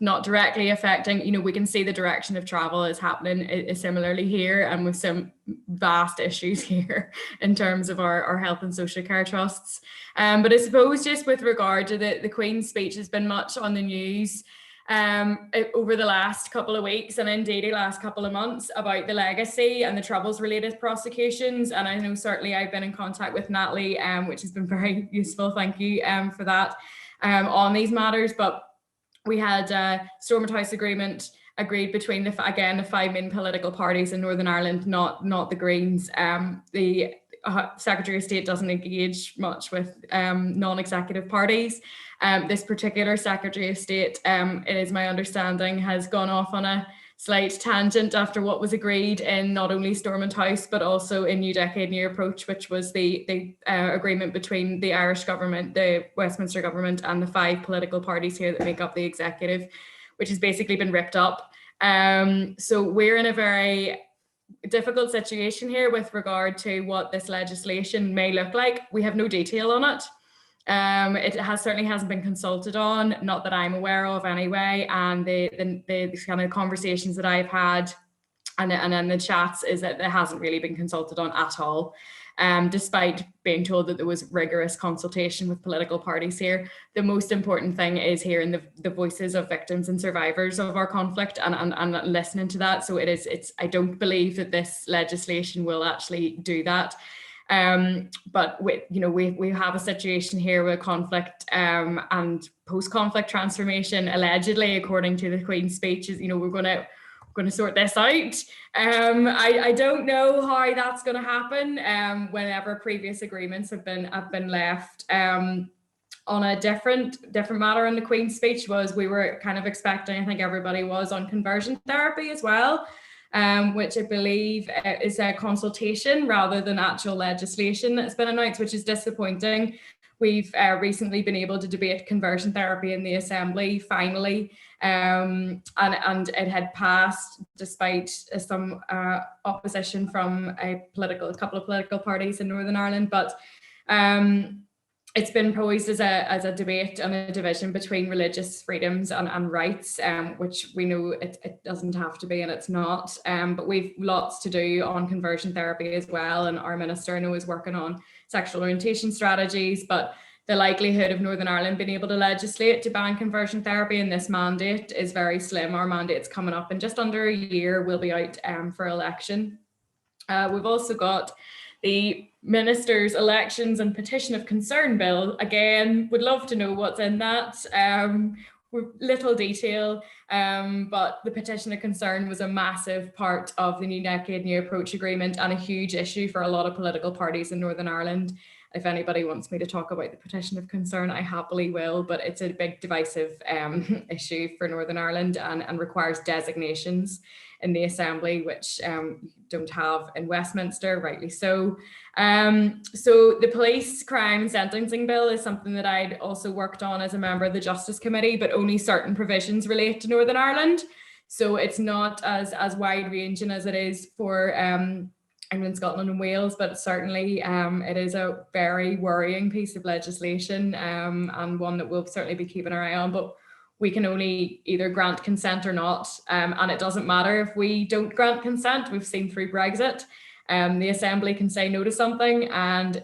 Not directly affecting, we can see the direction of travel is happening similarly here, and with some vast issues here in terms of our health and social care trusts. But I suppose just with regard to the Queen's speech, has been much on the news over the last couple of weeks, and indeed the last couple of months, about the legacy and the Troubles related prosecutions. And I know certainly I've been in contact with Natalie, which has been very useful. Thank you for that, on these matters. But we had a Stormont House agreement agreed between the 5 main political parties in Northern Ireland, not the Greens. The Secretary of State doesn't engage much with non-executive parties. This particular Secretary of State, it is my understanding, has gone off on a slight tangent after what was agreed in not only Stormont House but also in New Decade New Approach, which was the agreement between the Irish government, the Westminster government, and the 5 political parties here that make up the executive, which has basically been ripped up. So we're in a very difficult situation here with regard to what this legislation may look like. We have no detail on it. It certainly hasn't been consulted on, not that I'm aware of anyway. And the kind of conversations that I've had and in the chats is that it hasn't really been consulted on at all. Despite being told that there was rigorous consultation with political parties here. The most important thing is hearing the voices of victims and survivors of our conflict and listening to that. So I don't believe that this legislation will actually do that. But we have a situation here with conflict and post-conflict transformation, allegedly, according to the Queen's speech, is, we're going to sort this out. I don't know how that's going to happen whenever previous agreements have been left. On a different matter in the Queen's speech we were kind of expecting, I think everybody was, on conversion therapy as well, which I believe is a consultation rather than actual legislation that's been announced, which is disappointing. We've recently been able to debate conversion therapy in the Assembly, finally, and it had passed despite some opposition from a couple of political parties in Northern Ireland. But it's been posed as a debate and a division between religious freedoms and rights, which we know it doesn't have to be, and it's not. But we've lots to do on conversion therapy as well, and our minister, I know, is working on sexual orientation strategies. But the likelihood of Northern Ireland being able to legislate to ban conversion therapy in this mandate is very slim. Our mandate's coming up in just under a year. We'll be out for election. We've also got the Minister's Elections and Petition of Concern Bill. Again, would love to know what's in that. With little detail, but the Petition of Concern was a massive part of the New Decade, New Approach Agreement and a huge issue for a lot of political parties in Northern Ireland. If anybody wants me to talk about the Petition of Concern, I happily will, but it's a big divisive issue for Northern Ireland and requires designations in the Assembly, which don't have in Westminster, rightly so. So the Police Crime and Sentencing Bill is something that I'd also worked on as a member of the Justice Committee, but only certain provisions relate to Northern Ireland. So it's not as wide-ranging as it is for England, Scotland and Wales, but certainly it is a very worrying piece of legislation and one that we'll certainly be keeping our eye on. But we can only either grant consent or not, and it doesn't matter if we don't grant consent. We've seen through Brexit, the Assembly can say no to something and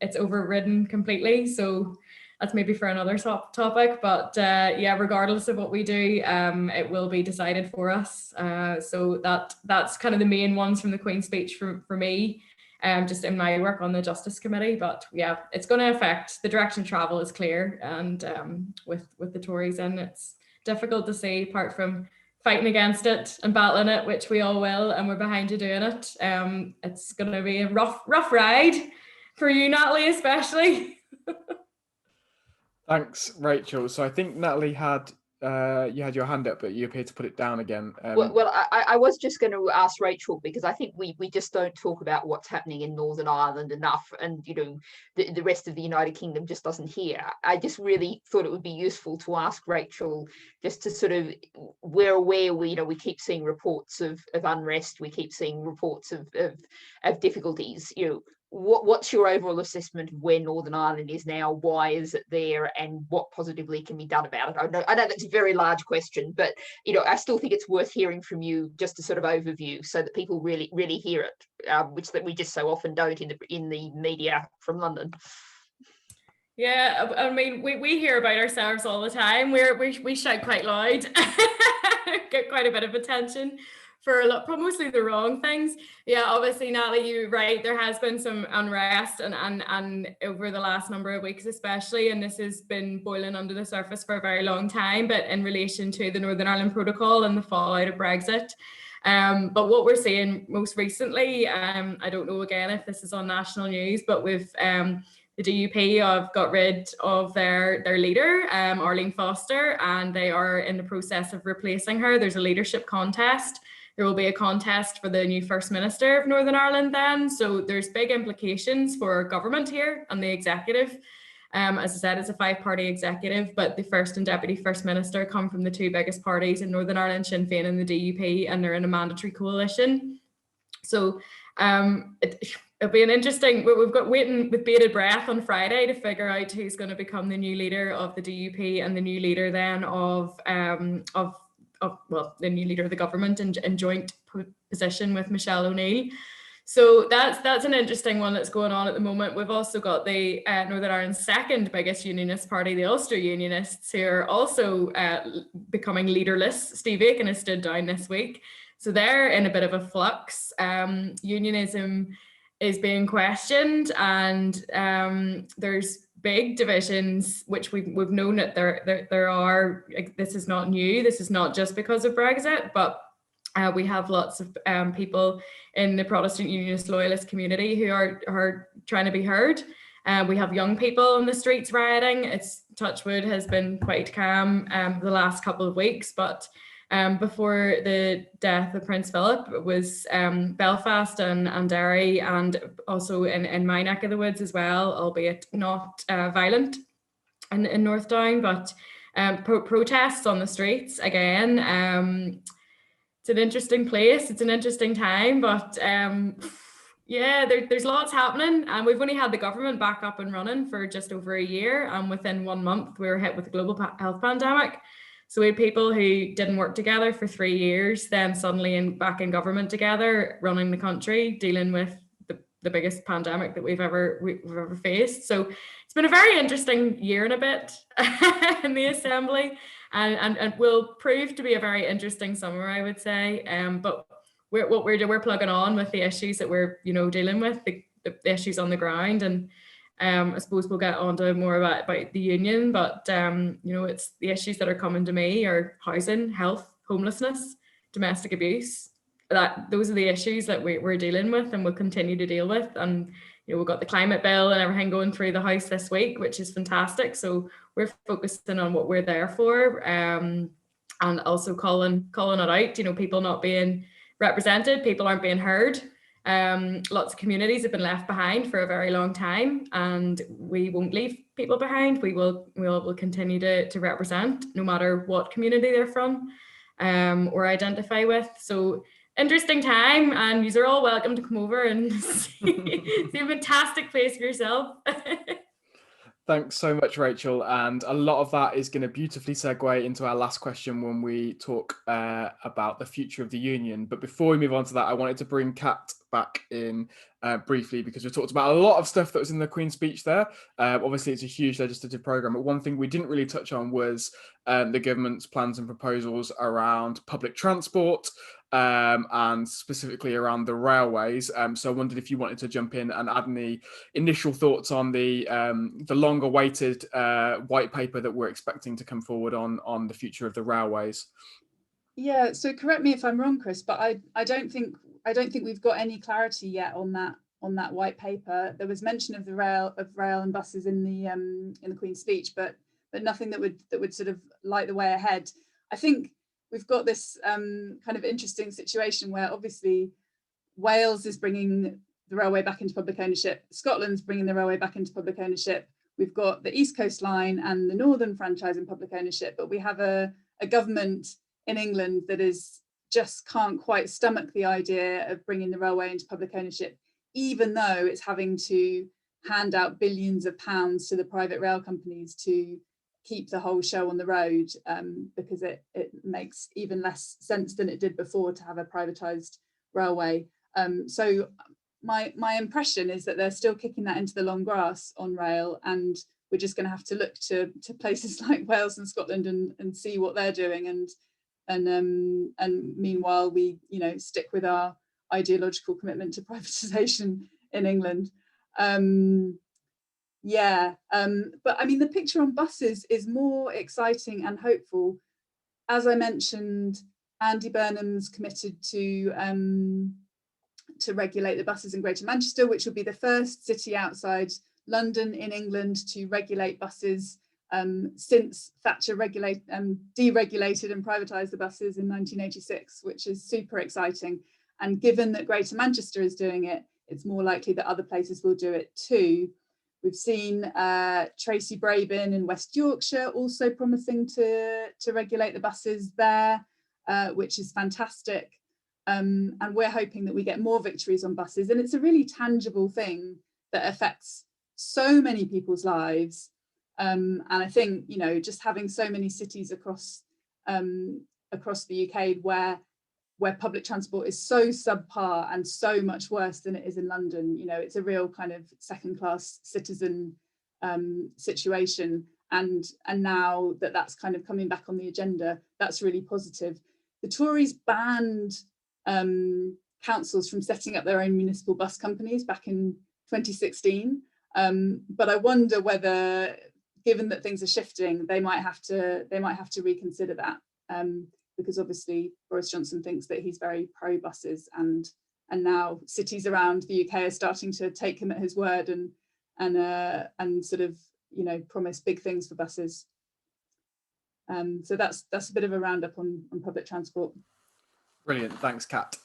it's overridden completely. So that's maybe for another topic, but yeah, regardless of what we do, it will be decided for us. So that's kind of the main ones from the Queen's speech for me, just in my work on the Justice Committee. But yeah, it's going to affect, the direction of travel is clear, and with the Tories in, it's difficult to see, apart from fighting against it and battling it, which we all will, and we're behind you doing it. It's going to be a rough ride for you, Natalie, especially. Thanks, Rachel. So I think Natalie had you had your hand up, but you appeared to put it down again. Well, I was just going to ask Rachel, because I think we just don't talk about what's happening in Northern Ireland enough, and the rest of the United Kingdom just doesn't hear. I just really thought it would be useful to ask Rachel, just to sort of, we're aware we keep seeing reports of unrest, we keep seeing reports of difficulties. What's your overall assessment of where Northern Ireland is now? Why is it there, and what positively can be done about it? I know that's a very large question, but I still think it's worth hearing from you, just a sort of overview, so that people really hear it, which that we just so often don't in the media from London. Yeah, I mean, we hear about ourselves all the time. We shout quite loud, get quite a bit of attention for mostly the wrong things. Yeah, obviously, Natalie, you're right. There has been some unrest and over the last number of weeks, especially, and this has been boiling under the surface for a very long time. But in relation to the Northern Ireland Protocol and the fallout of Brexit, but what we're seeing most recently, I don't know again if this is on national news, but with the DUP have got rid of their leader, Arlene Foster, and they are in the process of replacing her. There's a leadership contest. There will be a contest for the new First Minister of Northern Ireland then. So there's big implications for government here and the executive. As I said, it's a 5-party executive, but the First and Deputy First Minister come from the 2 biggest parties in Northern Ireland, Sinn Féin and the DUP, and they're in a mandatory coalition. So it'll be an interesting, we've got waiting with bated breath on Friday to figure out who's going to become the new leader of the DUP and the new leader then of well, the new leader of the government in joint position with Michelle O'Neill. So that's an interesting one that's going on at the moment. We've also got the Northern Ireland's second biggest unionist party, the Ulster Unionists, who are also becoming leaderless. Steve Aiken has stood down this week. So they're in a bit of a flux. Unionism is being questioned, and there's big divisions, which we've known that there are. This is not new. This is not just because of Brexit, but we have lots of people in the Protestant Unionist Loyalist community who are trying to be heard. We have young people on the streets rioting. Touchwood has been quite calm the last couple of weeks, but before the death of Prince Philip, it was Belfast and Derry, and also in my neck of the woods as well, albeit not violent in North Down, but protests on the streets again. It's an interesting place, it's an interesting time, but yeah, there's lots happening, and we've only had the government back up and running for just over a year, and within 1 month we were hit with the global health pandemic. So we had people who didn't work together for 3 years, then suddenly back in government together, running the country, dealing with the biggest pandemic that we've ever faced. So it's been a very interesting year and a bit in the Assembly, and will prove to be a very interesting summer, I would say. But we're plugging on with the issues that we're dealing with, the issues on the ground, and I suppose we'll get on to more about the union, but it's the issues that are coming to me are housing, health, homelessness, domestic abuse. Those are the issues that we're dealing with and we'll continue to deal with. And we've got the climate bill and everything going through the House this week, which is fantastic. So we're focusing on what we're there for, and also calling it out. People not being represented, people aren't being heard. Lots of communities have been left behind for a very long time, and we won't leave people behind. We'll continue to represent, no matter what community they're from or identify with. So interesting time, and you're all welcome to come over and see a fantastic place for yourself. Thanks so much, Rachel. And a lot of that is going to beautifully segue into our last question when we talk about the future of the union. But before we move on to that, I wanted to bring Kat back in briefly, because we talked about a lot of stuff that was in the Queen's speech there. Obviously, it's a huge legislative programme, but one thing we didn't really touch on was the government's plans and proposals around public transport, and specifically around the railways. So I wondered if you wanted to jump in and add any initial thoughts on the long-awaited white paper that we're expecting to come forward on the future of the railways. Yeah, so correct me if I'm wrong, Chris, but I don't think we've got any clarity yet on that white paper. There was mention of rail and buses in the Queen's speech, but nothing that would sort of light the way ahead. I think we've got this kind of interesting situation where obviously Wales is bringing the railway back into public ownership. Scotland's bringing the railway back into public ownership. We've got the East Coast Line and the Northern franchise in public ownership, but we have a government in England that just can't quite stomach the idea of bringing the railway into public ownership, even though it's having to hand out billions of pounds to the private rail companies to keep the whole show on the road, because it makes even less sense than it did before to have a privatised railway. So my impression is that they're still kicking that into the long grass on rail, and we're just going to have to look to places like Wales and Scotland and see what they're doing, and meanwhile we stick with our ideological commitment to privatisation in England. But I mean, the picture on buses is more exciting and hopeful. As I mentioned, Andy Burnham's committed to regulate the buses in Greater Manchester, which will be the first city outside London in England to regulate buses since Thatcher deregulated and privatised the buses in 1986, which is super exciting. And given that Greater Manchester is doing it, it's more likely that other places will do it too. We've seen Tracy Brabin in West Yorkshire also promising to regulate the buses there, which is fantastic. and we're hoping that we get more victories on buses. And it's a really tangible thing that affects so many people's lives. And I think, you know, just having so many cities across the UK where public transport is so subpar and so much worse than it is in London, you know, it's a real kind of second-class citizen situation. And now that that's kind of coming back on the agenda, that's really positive. The Tories banned councils from setting up their own municipal bus companies back in 2016. But I wonder whether, given that things are shifting, they might have to reconsider that, because obviously Boris Johnson thinks that he's very pro buses, and now cities around the UK are starting to take him at his word and sort of, you know, promise big things for buses. So that's a bit of a roundup on public transport. Brilliant, thanks, Kat.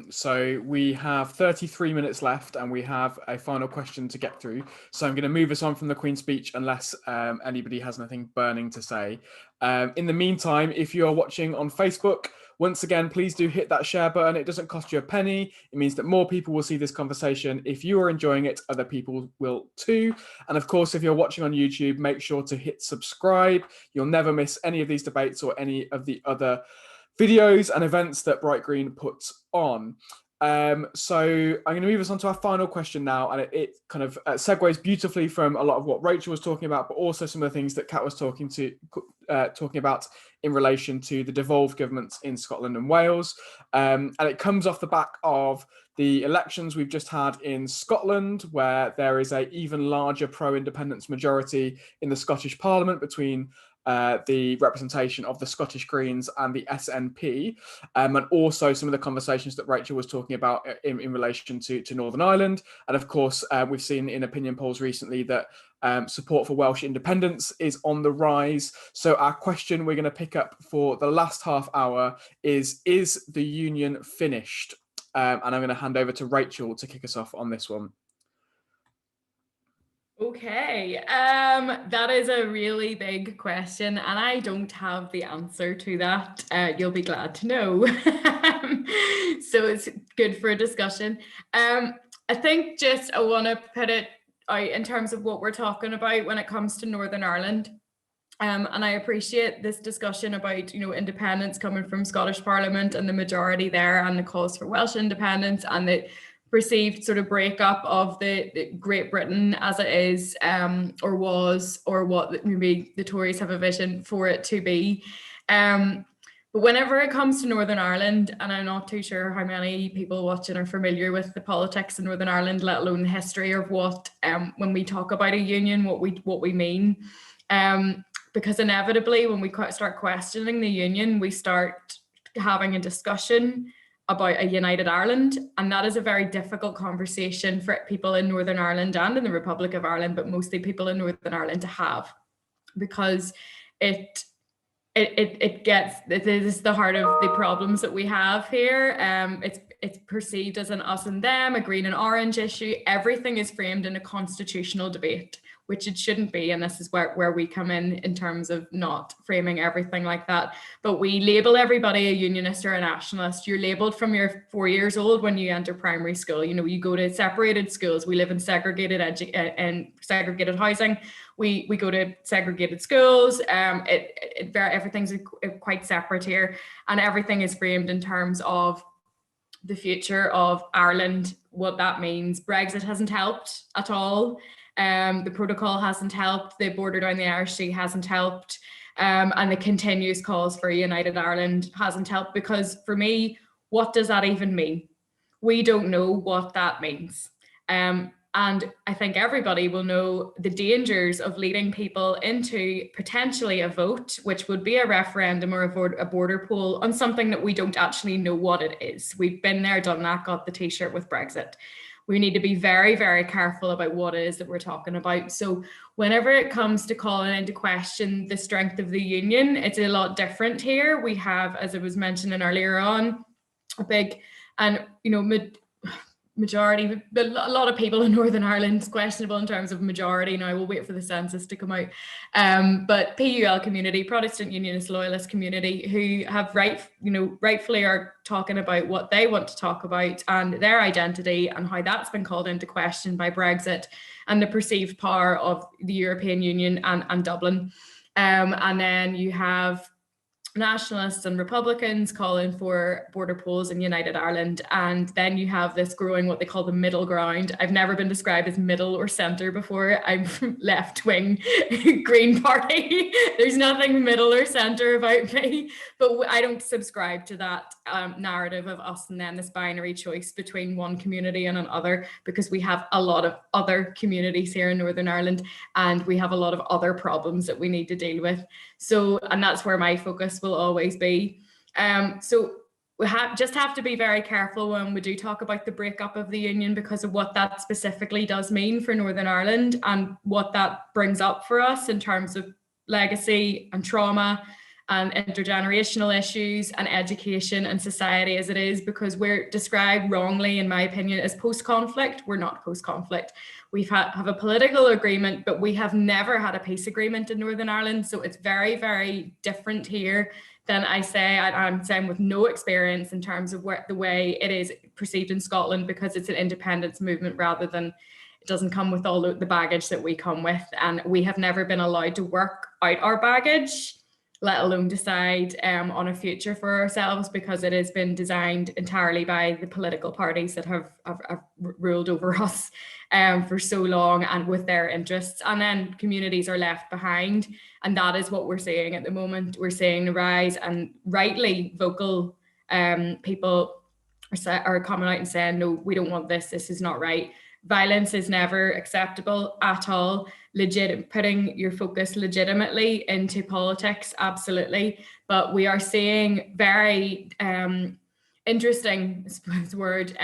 So we have 33 minutes left and we have a final question to get through. So I'm going to move us on from the Queen's speech unless anybody has anything burning to say. In the meantime, if you are watching on Facebook, once again, please do hit that share button. It doesn't cost you a penny. It means that more people will see this conversation. If you are enjoying it, other people will too. And of course, if you're watching on YouTube, make sure to hit subscribe. You'll never miss any of these debates or any of the other videos and events that Bright Green puts on. So I'm going to move us on to our final question now, and it kind of segues beautifully from a lot of what Rachel was talking about, but also some of the things that Kat was talking about in relation to the devolved governments in Scotland and Wales. And it comes off the back of the elections we've just had in Scotland, where there is an even larger pro-independence majority in the Scottish Parliament between the representation of the Scottish Greens and the SNP, and also some of the conversations that Rachel was talking about in relation to Northern Ireland. And of course, we've seen in opinion polls recently that support for Welsh independence is on the rise. So our question we're going to pick up for the last half hour is the union finished? And I'm going to hand over to Rachel to kick us off on this one. Okay, that is a really big question and I don't have the answer to that. You'll be glad to know. So it's good for a discussion. I think I want to put it out in terms of what we're talking about when it comes to Northern Ireland. And I appreciate this discussion about, you know, independence coming from Scottish Parliament and the majority there and the calls for Welsh independence and the perceived sort of breakup of the Great Britain as it is, or was, or what maybe the Tories have a vision for it to be. But whenever it comes to Northern Ireland, and I'm not too sure how many people watching are familiar with the politics in Northern Ireland, let alone the history of what, when we talk about a union, what we mean. Because inevitably, when we start questioning the union, we start having a discussion about a united Ireland, and that is a very difficult conversation for people in Northern Ireland and in the Republic of Ireland, but mostly people in Northern Ireland to have, because it is the heart of the problems that we have here. It's perceived as an us and them, a green and orange issue. Everything is framed in a constitutional debate, which it shouldn't be. And this is where we come in terms of not framing everything like that. But we label everybody a unionist or a nationalist. You're labeled from you're 4 years old when you enter primary school. You know, you go to separated schools. We live in segregated housing. We go to segregated schools. Everything's quite separate here, and everything is framed in terms of the future of Ireland, what that means. Brexit hasn't helped at all. The protocol hasn't helped. The border down the Irish Sea hasn't helped. And the continuous calls for a united Ireland hasn't helped, because for me, what does that even mean? We don't know what that means. And I think everybody will know the dangers of leading people into potentially a vote, which would be a referendum or a border poll on something that we don't actually know what it is. We've been there, done that, got the t-shirt with Brexit. We need to be very, very careful about what it is that we're talking about. So whenever it comes to calling into question the strength of the union, it's a lot different here. We have, as I was mentioning earlier on, a big, and, you know, majority, a lot of people in Northern Ireland. It's questionable in terms of majority. Now we'll wait for the census to come out. But PUL community, Protestant Unionist Loyalist community, who have rightfully are talking about what they want to talk about and their identity and how that's been called into question by Brexit and the perceived power of the European Union and Dublin. And then you have nationalists and Republicans calling for border polls in United Ireland. And then you have this growing what they call the middle ground. I've never been described as middle or centre before. I'm from left-wing Green Party. There's nothing middle or centre about me, but I don't subscribe to that narrative of us and then this binary choice between one community and another, because we have a lot of other communities here in Northern Ireland and we have a lot of other problems that we need to deal with. So, and that's where my focus will always be. So we just have to be very careful when we do talk about the breakup of the union, because of what that specifically does mean for Northern Ireland and what that brings up for us in terms of legacy and trauma and intergenerational issues and education and society as it is, because we're described wrongly, in my opinion, as post-conflict. We're not post-conflict. We have a political agreement, but we have never had a peace agreement in Northern Ireland. So it's very, very different here than I'm saying with no experience in terms of the way it is perceived in Scotland, because it's an independence movement rather than, it doesn't come with all the baggage that we come with. And we have never been allowed to work out our baggage, let alone decide on a future for ourselves, because it has been designed entirely by the political parties that have ruled over us for so long and with their interests. And then communities are left behind. And that is what we're seeing at the moment. We're seeing the rise, and rightly vocal people are coming out and saying, no, we don't want this. This is not right. Violence is never acceptable at all. Putting your focus legitimately into politics, absolutely. But we are seeing very interesting, I suppose the word,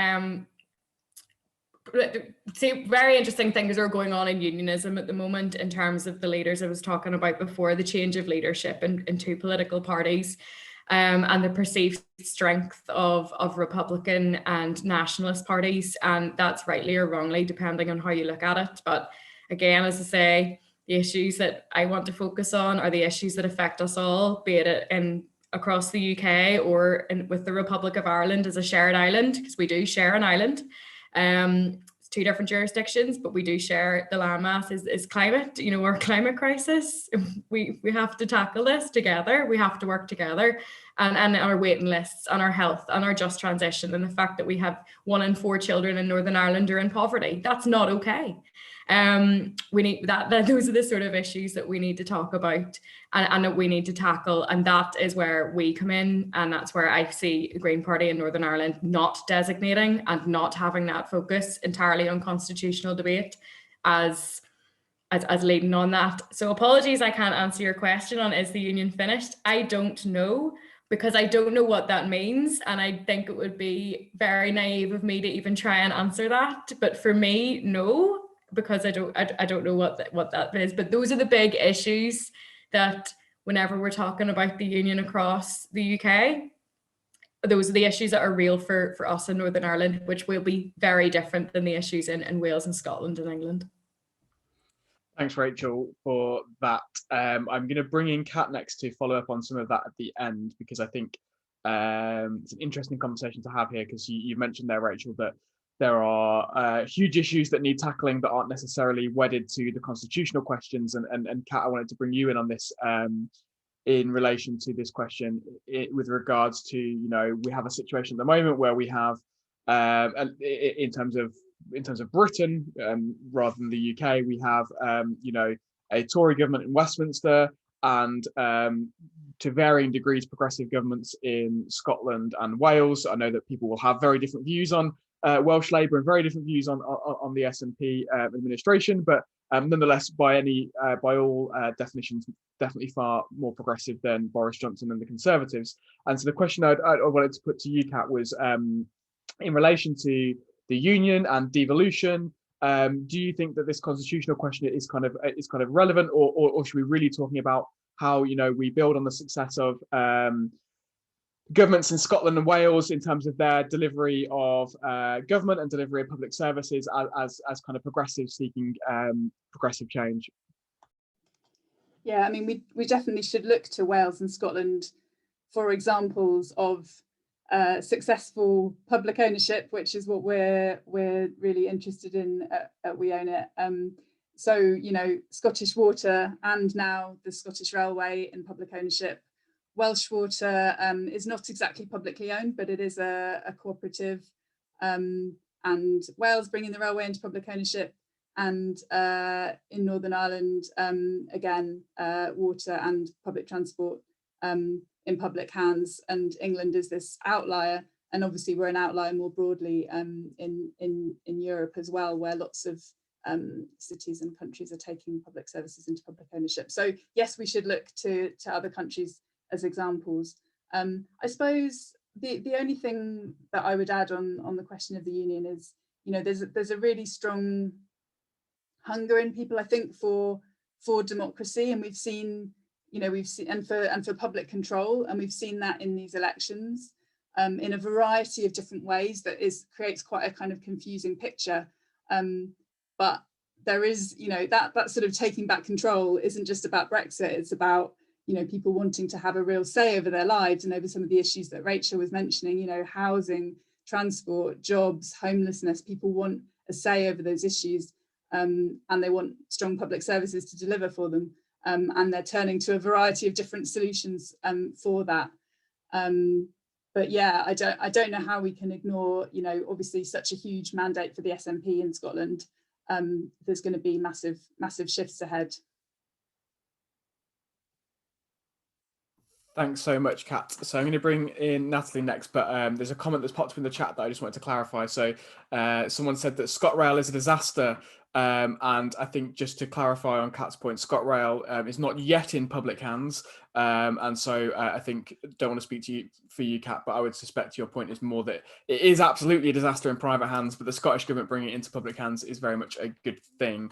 very interesting things are going on in unionism at the moment in terms of the leaders I was talking about before, the change of leadership in two political parties. And the perceived strength of Republican and nationalist parties. And that's rightly or wrongly, depending on how you look at it. But again, as I say, the issues that I want to focus on are the issues that affect us all, be it across the UK or with the Republic of Ireland as a shared island, because we do share an island. It's two different jurisdictions, but we do share the landmass is climate, our climate crisis. We have to tackle this together. We have to work together, and our waiting lists and our health and our just transition, and the fact that we have 1 in 4 children in Northern Ireland are in poverty. That's not okay. We need that those are the sort of issues that we need to talk about and that we need to tackle. And that is where we come in. And that's where I see the Green Party in Northern Ireland not designating and not having that focus entirely on constitutional debate as leading on that. So apologies, I can't answer your question on is the union finished? I don't know, because I don't know what that means. And I think it would be very naive of me to even try and answer that. But for me, no, because I don't know what that is. But those are the big issues that whenever we're talking about the union across the UK, those are the issues that are real for us in Northern Ireland, which will be very different than the issues in Wales and Scotland and England. Thanks, Rachel, for that. I'm going to bring in Kat next to follow up on some of that at the end, because I think it's an interesting conversation to have here, because you mentioned there, Rachel, that there are huge issues that need tackling that aren't necessarily wedded to the constitutional questions. And Kat, I wanted to bring you in on this in relation to this question with regards to, we have a situation at the moment where we have, in terms of Britain, rather than the UK, we have, a Tory government in Westminster and to varying degrees progressive governments in Scotland and Wales. I know that people will have very different views on Welsh Labour and very different views on the SNP administration, but nonetheless, by all definitions, definitely far more progressive than Boris Johnson and the Conservatives. And so the question I wanted to put to you, Kat, was in relation to the union and devolution. Do you think that this constitutional question is kind of relevant, or should we really talking about how we build on the success of governments in Scotland and Wales in terms of their delivery of government and delivery of public services as kind of progressive, seeking progressive change? Yeah, I mean, we definitely should look to Wales and Scotland for examples of successful public ownership, which is what we're really interested in at We Own It. So, you know, Scottish Water and now the Scottish Railway in public ownership. Welsh Water is not exactly publicly owned, but it is a cooperative, and Wales bringing the railway into public ownership, and in Northern Ireland, again, water and public transport in public hands, and England is this outlier, and obviously we're an outlier more broadly in Europe as well, where lots of cities and countries are taking public services into public ownership. So yes, we should look to other countries as examples. I suppose the only thing that I would add on the question of the union is, you know, there's a really strong hunger in people, I think, for democracy, and we've seen, you know, and for public control, and we've seen that in these elections in a variety of different ways that creates quite a kind of confusing picture. But there is, you know, that sort of taking back control isn't just about Brexit, it's about, you know, people wanting to have a real say over their lives and over some of the issues that Rachel was mentioning, you know, housing, transport, jobs, homelessness. People want a say over those issues, and they want strong public services to deliver for them, and they're turning to a variety of different solutions for that. But yeah, I don't know how we can ignore, you know, obviously such a huge mandate for the SNP in Scotland. There's going to be massive shifts ahead. Thanks so much, Kat. So I'm going to bring in Natalie next, but there's a comment that's popped up in the chat that I just wanted to clarify. So someone said that ScotRail is a disaster, and I think just to clarify on Kat's point, ScotRail is not yet in public hands, and so I think, don't want to speak for you, Kat, but I would suspect your point is more that it is absolutely a disaster in private hands, but the Scottish government bringing it into public hands is very much a good thing.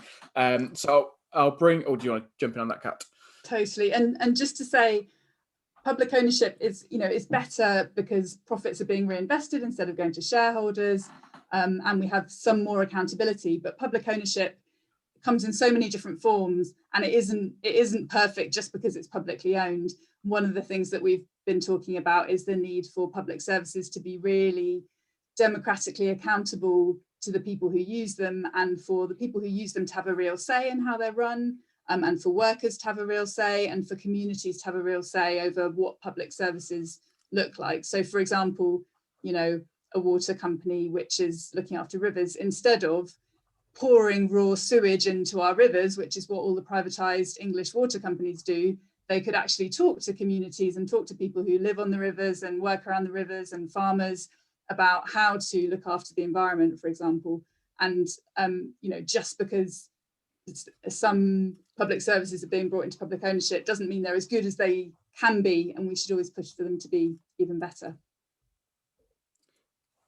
So I'll bring, or do you want to jump in on that, Kat? Totally, and just to say, public ownership is better because profits are being reinvested instead of going to shareholders, and we have some more accountability. But public ownership comes in so many different forms, and it isn't perfect just because it's publicly owned. One of the things that we've been talking about is the need for public services to be really democratically accountable to the people who use them, and for the people who use them to have a real say in how they're run. And for workers to have a real say, and for communities to have a real say over what public services look like. So, for example, you know, a water company which is looking after rivers, instead of pouring raw sewage into our rivers, which is what all the privatized English water companies do, they could actually talk to communities and talk to people who live on the rivers and work around the rivers, and farmers, about how to look after the environment, for example. And you know, just because some public services are being brought into public ownership doesn't mean they're as good as they can be, and we should always push for them to be even better.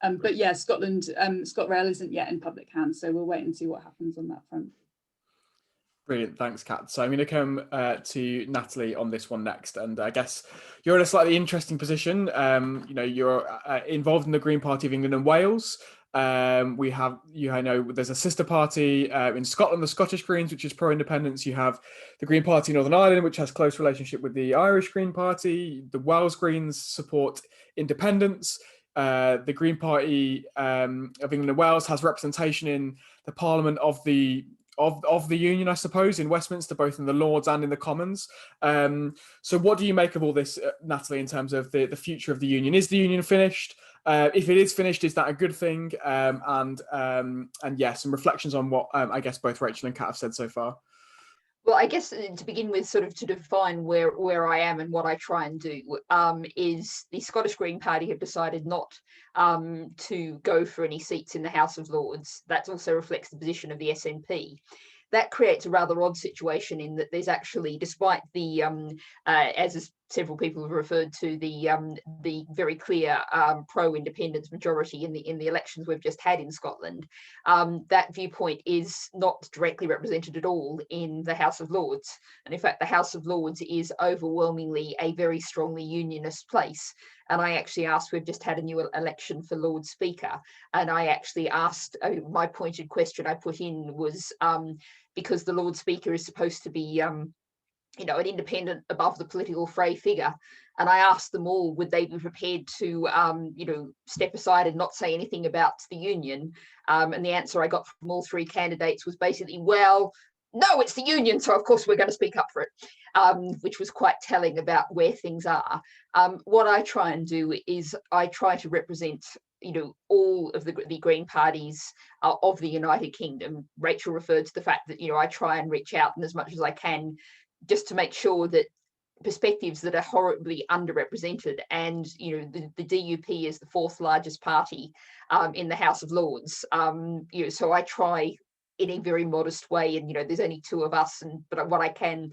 But yeah, ScotRail isn't yet in public hands, so we'll wait and see what happens on that front. Brilliant, thanks, Kat. So I'm going to come to Natalie on this one next, and I guess you're in a slightly interesting position. You know, you're involved in the Green Party of England and Wales. We have, I know there's a sister party in Scotland, the Scottish Greens, which is pro-independence. You have the Green Party in Northern Ireland, which has close relationship with the Irish Green Party. The Welsh Greens support independence. The Green Party of England and Wales has representation in the Parliament of the Union, I suppose, in Westminster, both in the Lords and in the Commons. So what do you make of all this, Natalie, in terms of the future of the Union? Is the Union finished? If it is finished, is that a good thing? And yeah, some reflections on what I guess both Rachel and Kat have said so far. Well, I guess to begin with, sort of to define where I am and what I try and do, is the Scottish Green Party have decided not to go for any seats in the House of Lords. That also reflects the position of the SNP. That creates a rather odd situation in that there's actually, despite the, as has several people have referred to the very clear pro-independence majority in the elections we've just had in Scotland. That viewpoint is not directly represented at all in the House of Lords, and in fact the House of Lords is overwhelmingly a very strongly unionist place. And I actually asked, we've just had a new election for Lord Speaker, and I actually asked, my pointed question I put in was, because the Lord Speaker is supposed to be an independent, above the political fray figure. And I asked them all, would they be prepared to, step aside and not say anything about the union? And the answer I got from all three candidates was basically, well, no, it's the union, so of course we're going to speak up for it, which was quite telling about where things are. What I try and do is I try to represent all of the Green parties of the United Kingdom. Rachel referred to the fact that, I try and reach out and as much as I can, just to make sure that perspectives that are horribly underrepresented, and the DUP is the fourth largest party in the House of Lords. So I try in a very modest way, and there's only two of us, but what I can,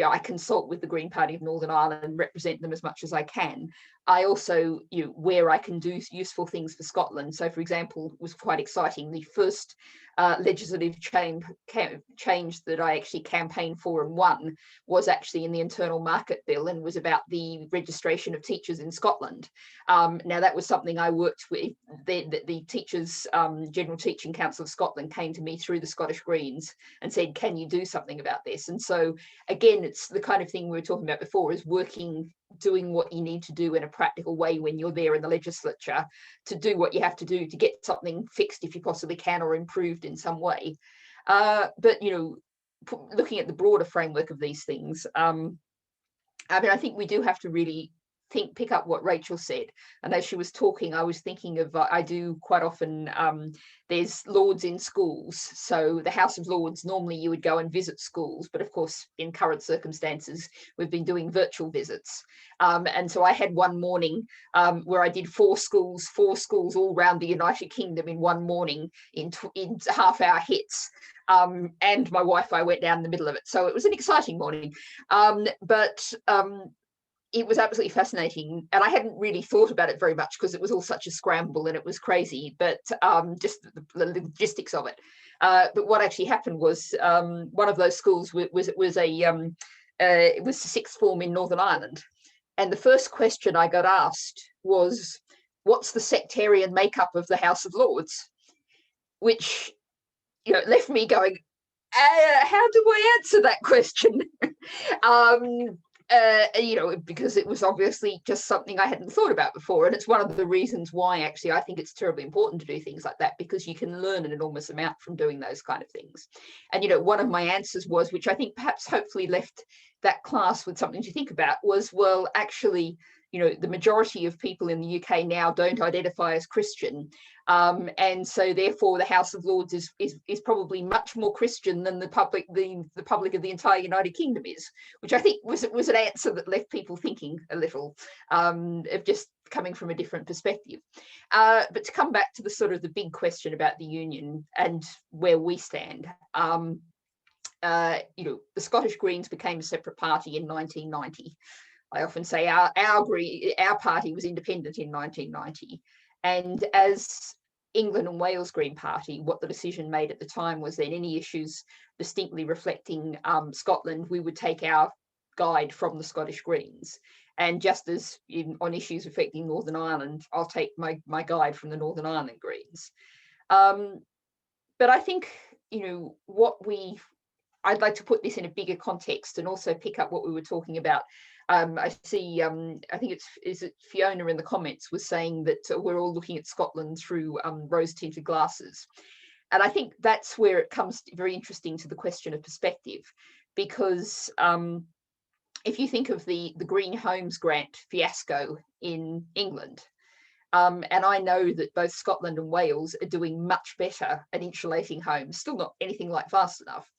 I consult with the Green Party of Northern Ireland and represent them as much as I can. I also, where I can do useful things for Scotland. So, for example, was quite exciting. The first legislative change that I actually campaigned for and won was actually in the Internal Market Bill, and was about the registration of teachers in Scotland. Now, that was something I worked with. The Teachers General Teaching Council of Scotland came to me through the Scottish Greens and said, can you do something about this? And so, again, it's the kind of thing we were talking about before, is doing what you need to do in a practical way when you're there in the legislature, to do what you have to do to get something fixed if you possibly can, or improved in some way. But looking at the broader framework of these things, I think we do have to really pick up what Rachel said. And as she was talking, I was thinking of, I do quite often, there's Lords in schools. So the House of Lords, normally you would go and visit schools, but of course, in current circumstances, we've been doing virtual visits. And so I had one morning where I did four schools all around the United Kingdom in one morning in half-hour hits. And my Wi-Fi went down in the middle of it. So it was an exciting morning. It was absolutely fascinating, and I hadn't really thought about it very much because it was all such a scramble and it was crazy, but just the logistics of it. But what actually happened was, one of those schools it was the sixth form in Northern Ireland, and the first question I got asked was, what's the sectarian makeup of the House of Lords? Which left me going, how do I answer that question? Because it was obviously just something I hadn't thought about before. And it's one of the reasons why actually I think it's terribly important to do things like that, because you can learn an enormous amount from doing those kind of things. And, one of my answers was, which I think perhaps hopefully left that class with something to think about, was, well, actually, the majority of people in the UK now don't identify as Christian. And so therefore the House of Lords is probably much more Christian than the public of the entire United Kingdom is, which I think was an answer that left people thinking a little, of just coming from a different perspective. But to come back to the sort of the big question about the union and where we stand, the Scottish Greens became a separate party in 1990. I often say our party was independent in 1990. And as England and Wales Green Party, what the decision made at the time was that any issues distinctly reflecting Scotland, we would take our guide from the Scottish Greens. And just as on issues affecting Northern Ireland, I'll take my guide from the Northern Ireland Greens. But I think, I'd like to put this in a bigger context and also pick up what we were talking about. I see, I think is it Fiona in the comments was saying that we're all looking at Scotland through rose-tinted glasses. And I think that's where it comes very interesting to the question of perspective, because if you think of the Green Homes Grant fiasco in England, and I know that both Scotland and Wales are doing much better at insulating homes, still not anything like fast enough.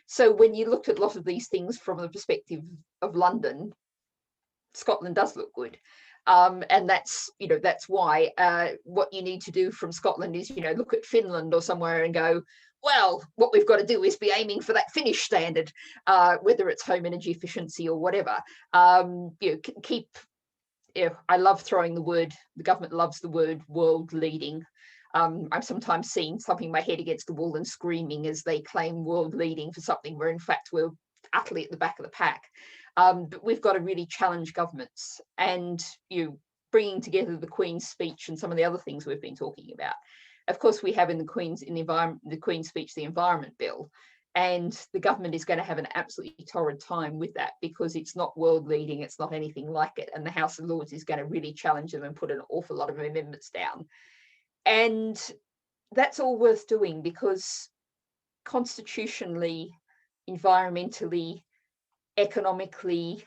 So when you looked at a lot of these things from the perspective of London, Scotland does look good. And that's why what you need to do from Scotland is, look at Finland or somewhere and go, well, what we've got to do is be aiming for that Finnish standard, whether it's home energy efficiency or whatever. I love throwing the government loves the word world leading. I'm sometimes seeing something my head against the wall and screaming as they claim world leading for something where in fact we're utterly at the back of the pack. But we've got to really challenge governments, and bringing together the Queen's speech and some of the other things we've been talking about. Of course, we have in the Queen's speech the Environment Bill, and the government is going to have an absolutely torrid time with that because it's not world leading, it's not anything like it, and the House of Lords is going to really challenge them and put an awful lot of amendments down. And that's all worth doing because constitutionally, environmentally, economically,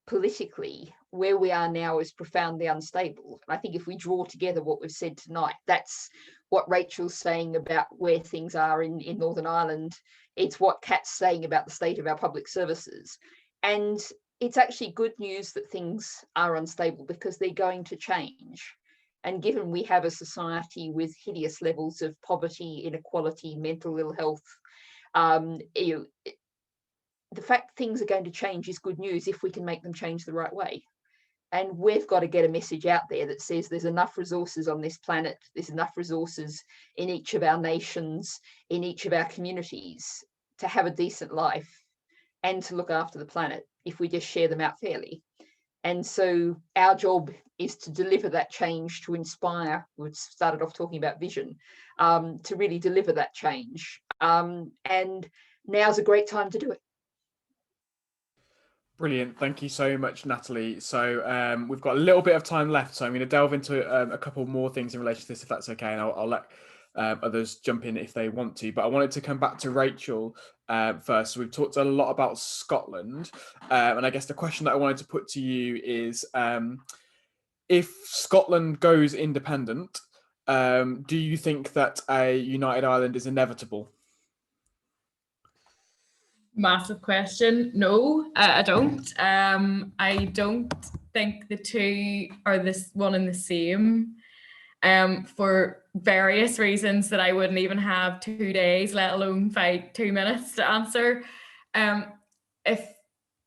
politically, where we are now is profoundly unstable. And I think if we draw together what we've said tonight, that's what Rachel's saying about where things are in Northern Ireland. It's what Kat's saying about the state of our public services. And it's actually good news that things are unstable because they're going to change. And given we have a society with hideous levels of poverty, inequality, mental ill health, the fact things are going to change is good news if we can make them change the right way. And we've got to get a message out there that says there's enough resources on this planet, there's enough resources in each of our nations, in each of our communities to have a decent life and to look after the planet if we just share them out fairly. And so our job is to deliver that change, to inspire. We started off talking about vision, to really deliver that change. And now's a great time to do it. Brilliant. Thank you so much, Natalie. So we've got a little bit of time left, so I'm going to delve into a couple more things in relation to this, if that's okay, and I'll let others jump in if they want to. But I wanted to come back to Rachel first. So we've talked a lot about Scotland, and I guess the question that I wanted to put to you is, if Scotland goes independent, do you think that a united Ireland is inevitable? Massive question. No, I don't. I don't think the two are this one and the same, for various reasons that I wouldn't even have 2 days, let alone 2 minutes to answer. If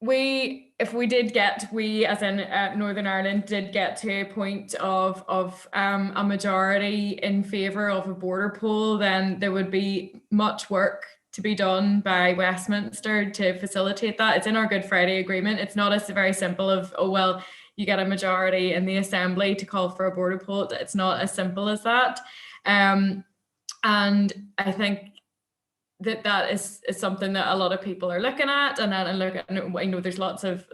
we as in Northern Ireland did get to a point of a majority in favour of a border poll, then there would be much work to be done by Westminster to facilitate that. It's in our Good Friday Agreement. It's not as very simple of, oh, well, you get a majority in the Assembly to call for a border poll. It's not as simple as that. And I think that is something that a lot of people are looking at. And I know there's lots of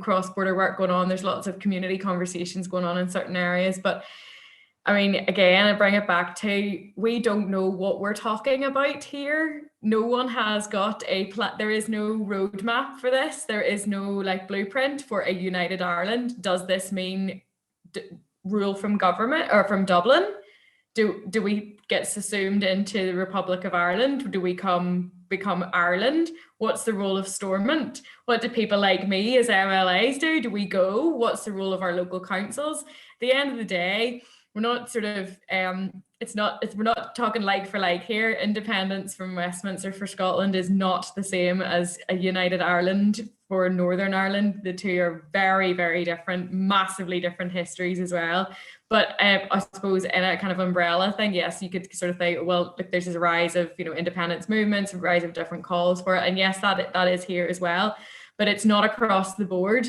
cross-border work going on. There's lots of community conversations going on in certain areas. But I mean, again, I bring it back to, we don't know what we're talking about here. No one has got there is no roadmap for this. There is no blueprint for a united Ireland. Does this mean rule from government or from Dublin? Do we get subsumed into the Republic of Ireland? Do we become Ireland? What's the role of Stormont? What do people like me as MLAs do? Do we go? What's the role of our local councils? At the end of the day, we're not we're not talking like for like here. Independence from Westminster for Scotland is not the same as a united Ireland for Northern Ireland. The two are very, very different, massively different histories as well. But I suppose in a kind of umbrella thing, yes, you could sort of think, well, look, there's a rise of independence movements, a rise of different calls for it, and yes, that is here as well. But it's not across the board.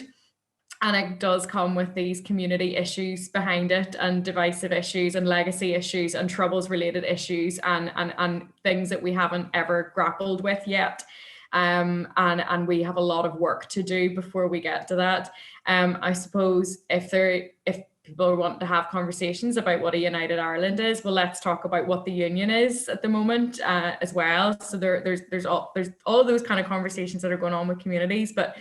And it does come with these community issues behind it, and divisive issues and legacy issues and troubles related issues and things that we haven't ever grappled with yet. And we have a lot of work to do before we get to that. I suppose if people want to have conversations about what a united Ireland is, well, let's talk about what the union is at the moment as well. So there's all of those kind of conversations that are going on with communities, but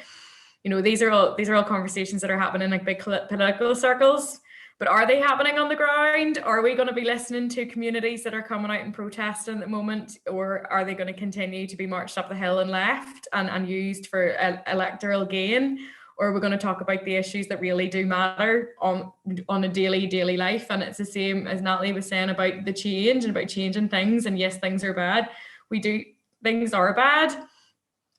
these are all conversations that are happening in big political circles, but are they happening on the ground? Are we going to be listening to communities that are coming out and protesting at the moment, or are they going to continue to be marched up the hill and left and used for electoral gain? or we're going to talk about the issues that really do matter on a daily life. And it's the same as Natalie was saying about the change and about changing things. And yes, things are bad. Things are bad.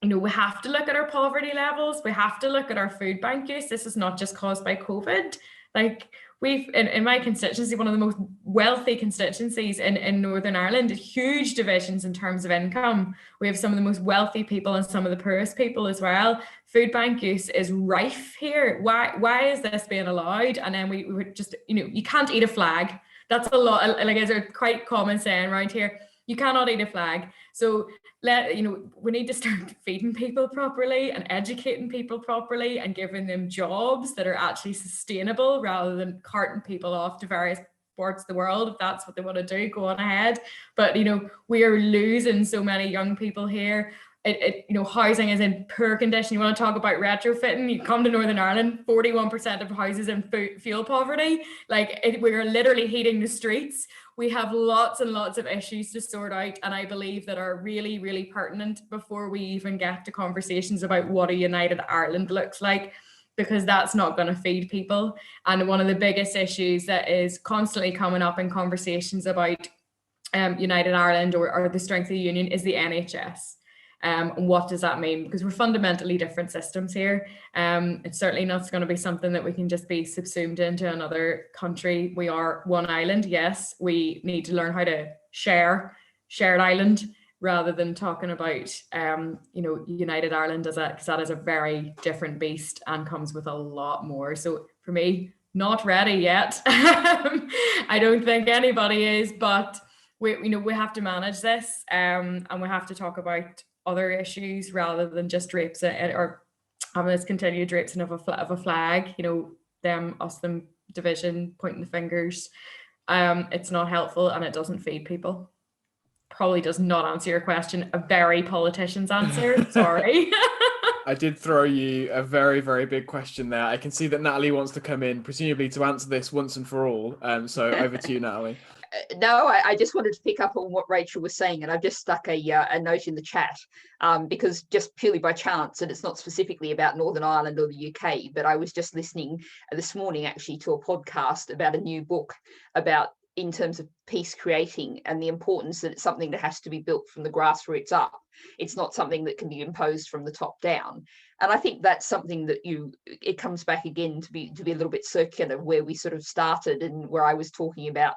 We have to look at our poverty levels. We have to look at our food bank use. This is not just caused by COVID. Like, we've, in my constituency, one of the most wealthy constituencies in Northern Ireland, huge divisions in terms of income. We have some of the most wealthy people and some of the poorest people as well. Food bank use is rife here. Why is this being allowed? And then we would just, you can't eat a flag. That's a lot, like, it's a quite common saying around here. You cannot eat a flag. So we need to start feeding people properly and educating people properly and giving them jobs that are actually sustainable, rather than carting people off to various parts of the world. If that's what they want to do, go on ahead. But we are losing so many young people here. Housing is in poor condition. You want to talk about retrofitting? You come to Northern Ireland, 41% of houses in fuel poverty. We are literally heating the streets. We have lots and lots of issues to sort out, and I believe that are really, really pertinent before we even get to conversations about what a united Ireland looks like, because that's not going to feed people. And one of the biggest issues that is constantly coming up in conversations about United Ireland or the strength of the union is the NHS. And what does that mean? Because we're fundamentally different systems here. It's certainly not going to be something that we can just be subsumed into another country. We are one island. Yes, we need to learn how to shared island, rather than talking about United Ireland because that is a very different beast and comes with a lot more. So for me, not ready yet. I don't think anybody is, but we have to manage this, and we have to talk about other issues rather than just drapes or having this continued draping of a flag. Them division, pointing the fingers. It's not helpful, and it doesn't feed people. Probably does not answer your question. A very politician's answer. Sorry. I did throw you a very, very big question there. I can see that Natalie wants to come in, presumably to answer this once and for all. So over to you, Natalie. No, I just wanted to pick up on what Rachel was saying, and I've just stuck a note in the chat because just purely by chance, and it's not specifically about Northern Ireland or the UK, but I was just listening this morning actually to a podcast about a new book about in terms of peace creating and the importance that it's something that has to be built from the grassroots up. It's not something that can be imposed from the top down. And I think that's something that it comes back again to be a little bit circular, where we sort of started and where I was talking about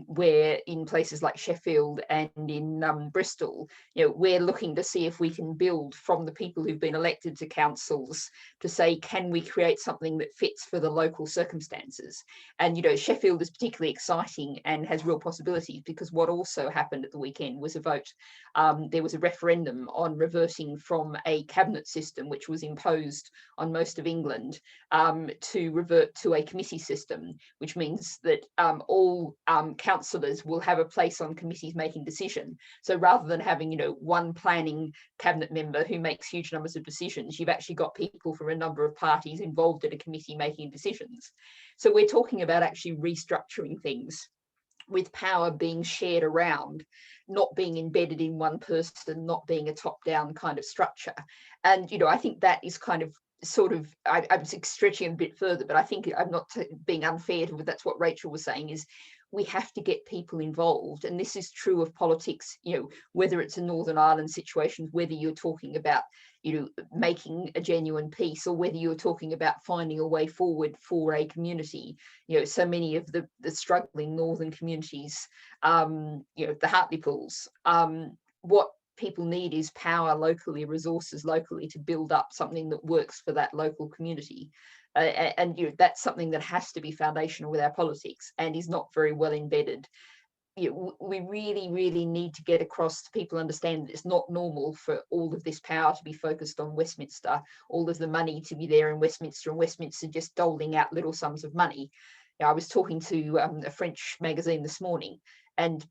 where in places like Sheffield and in Bristol, we're looking to see if we can build from the people who've been elected to councils to say, can we create something that fits for the local circumstances? And, Sheffield is particularly exciting and has real possibilities, because what also happened at the weekend was a vote. There was a referendum on reverting from a cabinet system, which was imposed on most of England, to revert to a committee system, which means that all councillors will have a place on committees making decision. So rather than having, one planning cabinet member who makes huge numbers of decisions, you've actually got people from a number of parties involved in a committee making decisions. So we're talking about actually restructuring things with power being shared around, not being embedded in one person, not being a top-down kind of structure. And, I think that is kind of I'm stretching a bit further, but I think I'm not being unfair to, that's what Rachel was saying, is we have to get people involved. And this is true of politics, whether it's a Northern Ireland situation, whether you're talking about, making a genuine peace, or whether you're talking about finding a way forward for a community. So many of the struggling Northern communities, the Hartlepool, what people need is power locally, resources locally, to build up something that works for that local community. And that's something that has to be foundational with our politics and is not very well embedded. We really, really need to get across to people understand that it's not normal for all of this power to be focused on Westminster, all of the money to be there in Westminster, and Westminster just doling out little sums of money. I was talking to a French magazine this morning, and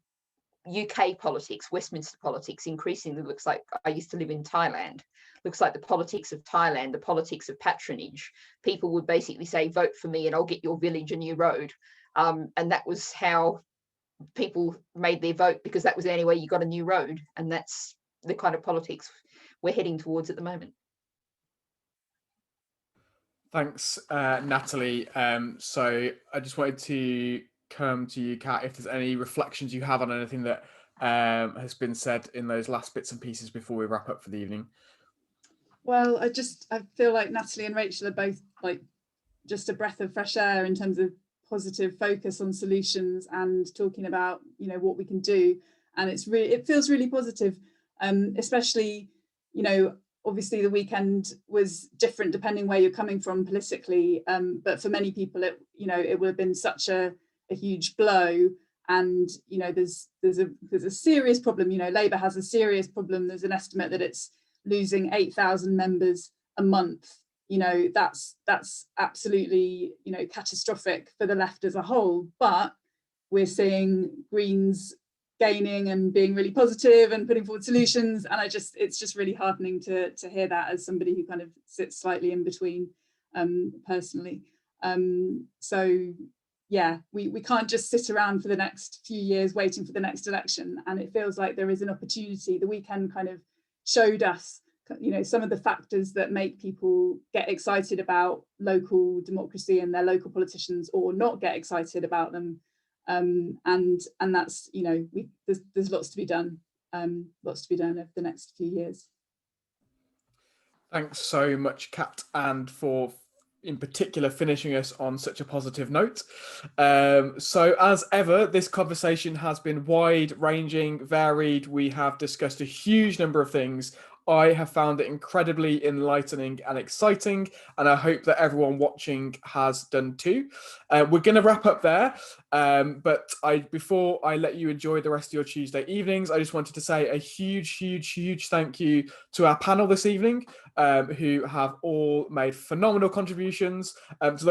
UK politics, Westminster politics, increasingly looks like, I used to live in Thailand, looks like the politics of Thailand, the politics of patronage. People would basically say, vote for me and I'll get your village a new road. And that was how people made their vote, because that was the only way you got a new road. And that's the kind of politics we're heading towards at the moment. Thanks, Natalie. So I just wanted to come to you, Kat, if there's any reflections you have on anything that has been said in those last bits and pieces before we wrap up for the evening. Well, I feel like Natalie and Rachel are both like just a breath of fresh air in terms of positive focus on solutions and talking about, you know, what we can do. And it feels really positive, especially, you know, obviously the weekend was different depending where you're coming from politically, but for many people it would have been such a huge blow. And you know, there's a serious problem. You know, Labour has a serious problem. There's an estimate that it's losing 8,000 members a month. You know, that's absolutely, you know, catastrophic for the left as a whole. But we're seeing Greens gaining and being really positive and putting forward solutions, and it's just really heartening to hear that as somebody who kind of sits slightly in between personally. So yeah, we can't just sit around for the next few years waiting for the next election, and it feels like there is an opportunity. The weekend kind of showed us, you know, some of the factors that make people get excited about local democracy and their local politicians, or not get excited about them. And that's, you know, there's lots to be done, over the next few years. Thanks so much, Kat, and for in particular finishing us on such a positive note. So as ever, this conversation has been wide-ranging, varied. We have discussed a huge number of things. I have found it incredibly enlightening and exciting, and I hope that everyone watching has done too. We're going to wrap up there, but before I let you enjoy the rest of your Tuesday evenings, I just wanted to say a huge thank you to our panel this evening, who have all made phenomenal contributions, to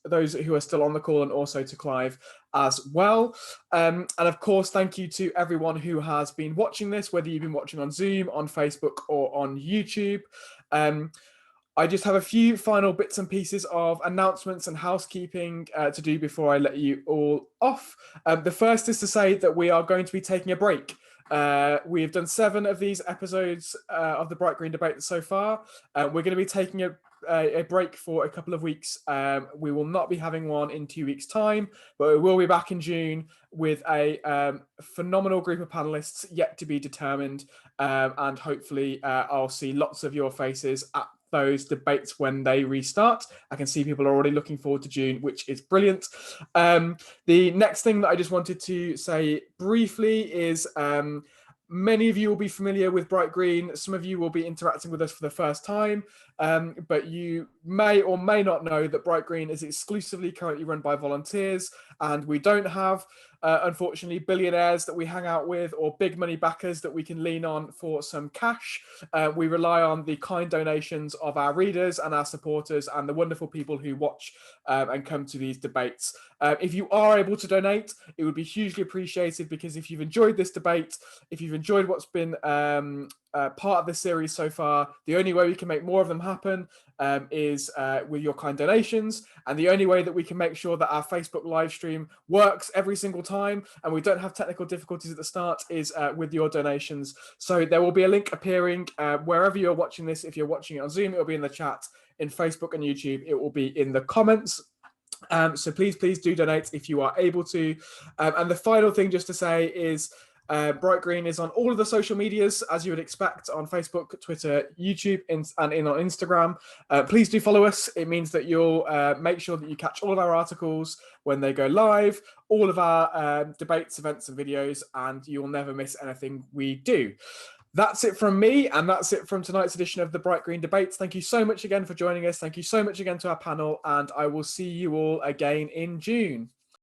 those who are still on the call, and also to Clive as well. And of course, thank you to everyone who has been watching this, whether you've been watching on Zoom, on Facebook, or on YouTube. I just have a few final bits and pieces of announcements and housekeeping to do before I let you all off. The first is to say that we are going to be taking a break. We've done 7 of these episodes of the Bright Green Debate so far. We're going to be taking a break for a couple of weeks. We will not be having one in 2 weeks' time, but we will be back in June with a phenomenal group of panelists yet to be determined. And hopefully I'll see lots of your faces at those debates when they restart. I can see people are already looking forward to June, which is brilliant. The next thing that I just wanted to say briefly is many of you will be familiar with Bright Green. Some of you will be interacting with us for the first time, but you may or may not know that Bright Green is exclusively currently run by volunteers, and we don't have, unfortunately, billionaires that we hang out with or big money backers that we can lean on for some cash. We rely on the kind donations of our readers and our supporters and the wonderful people who watch and come to these debates. If you are able to donate, it would be hugely appreciated, because if you've enjoyed this debate, if you've enjoyed what's been part of the series so far, the only way we can make more of them happen is with your kind donations. And the only way that we can make sure that our Facebook live stream works every single time and we don't have technical difficulties at the start is with your donations. So there will be a link appearing wherever you're watching this. If you're watching it on Zoom, it will be in the chat. In Facebook and YouTube, it will be in the comments. So please do donate if you are able to. And the final thing just to say is Bright Green is on all of the social medias, as you would expect, on Facebook, Twitter, YouTube, and on Instagram. Please do follow us. It means that you'll make sure that you catch all of our articles when they go live, all of our debates, events, and videos, and you'll never miss anything we do. That's it from me, and that's it from tonight's edition of the Bright Green Debates. Thank you so much again for joining us. Thank you so much again to our panel, and I will see you all again in June.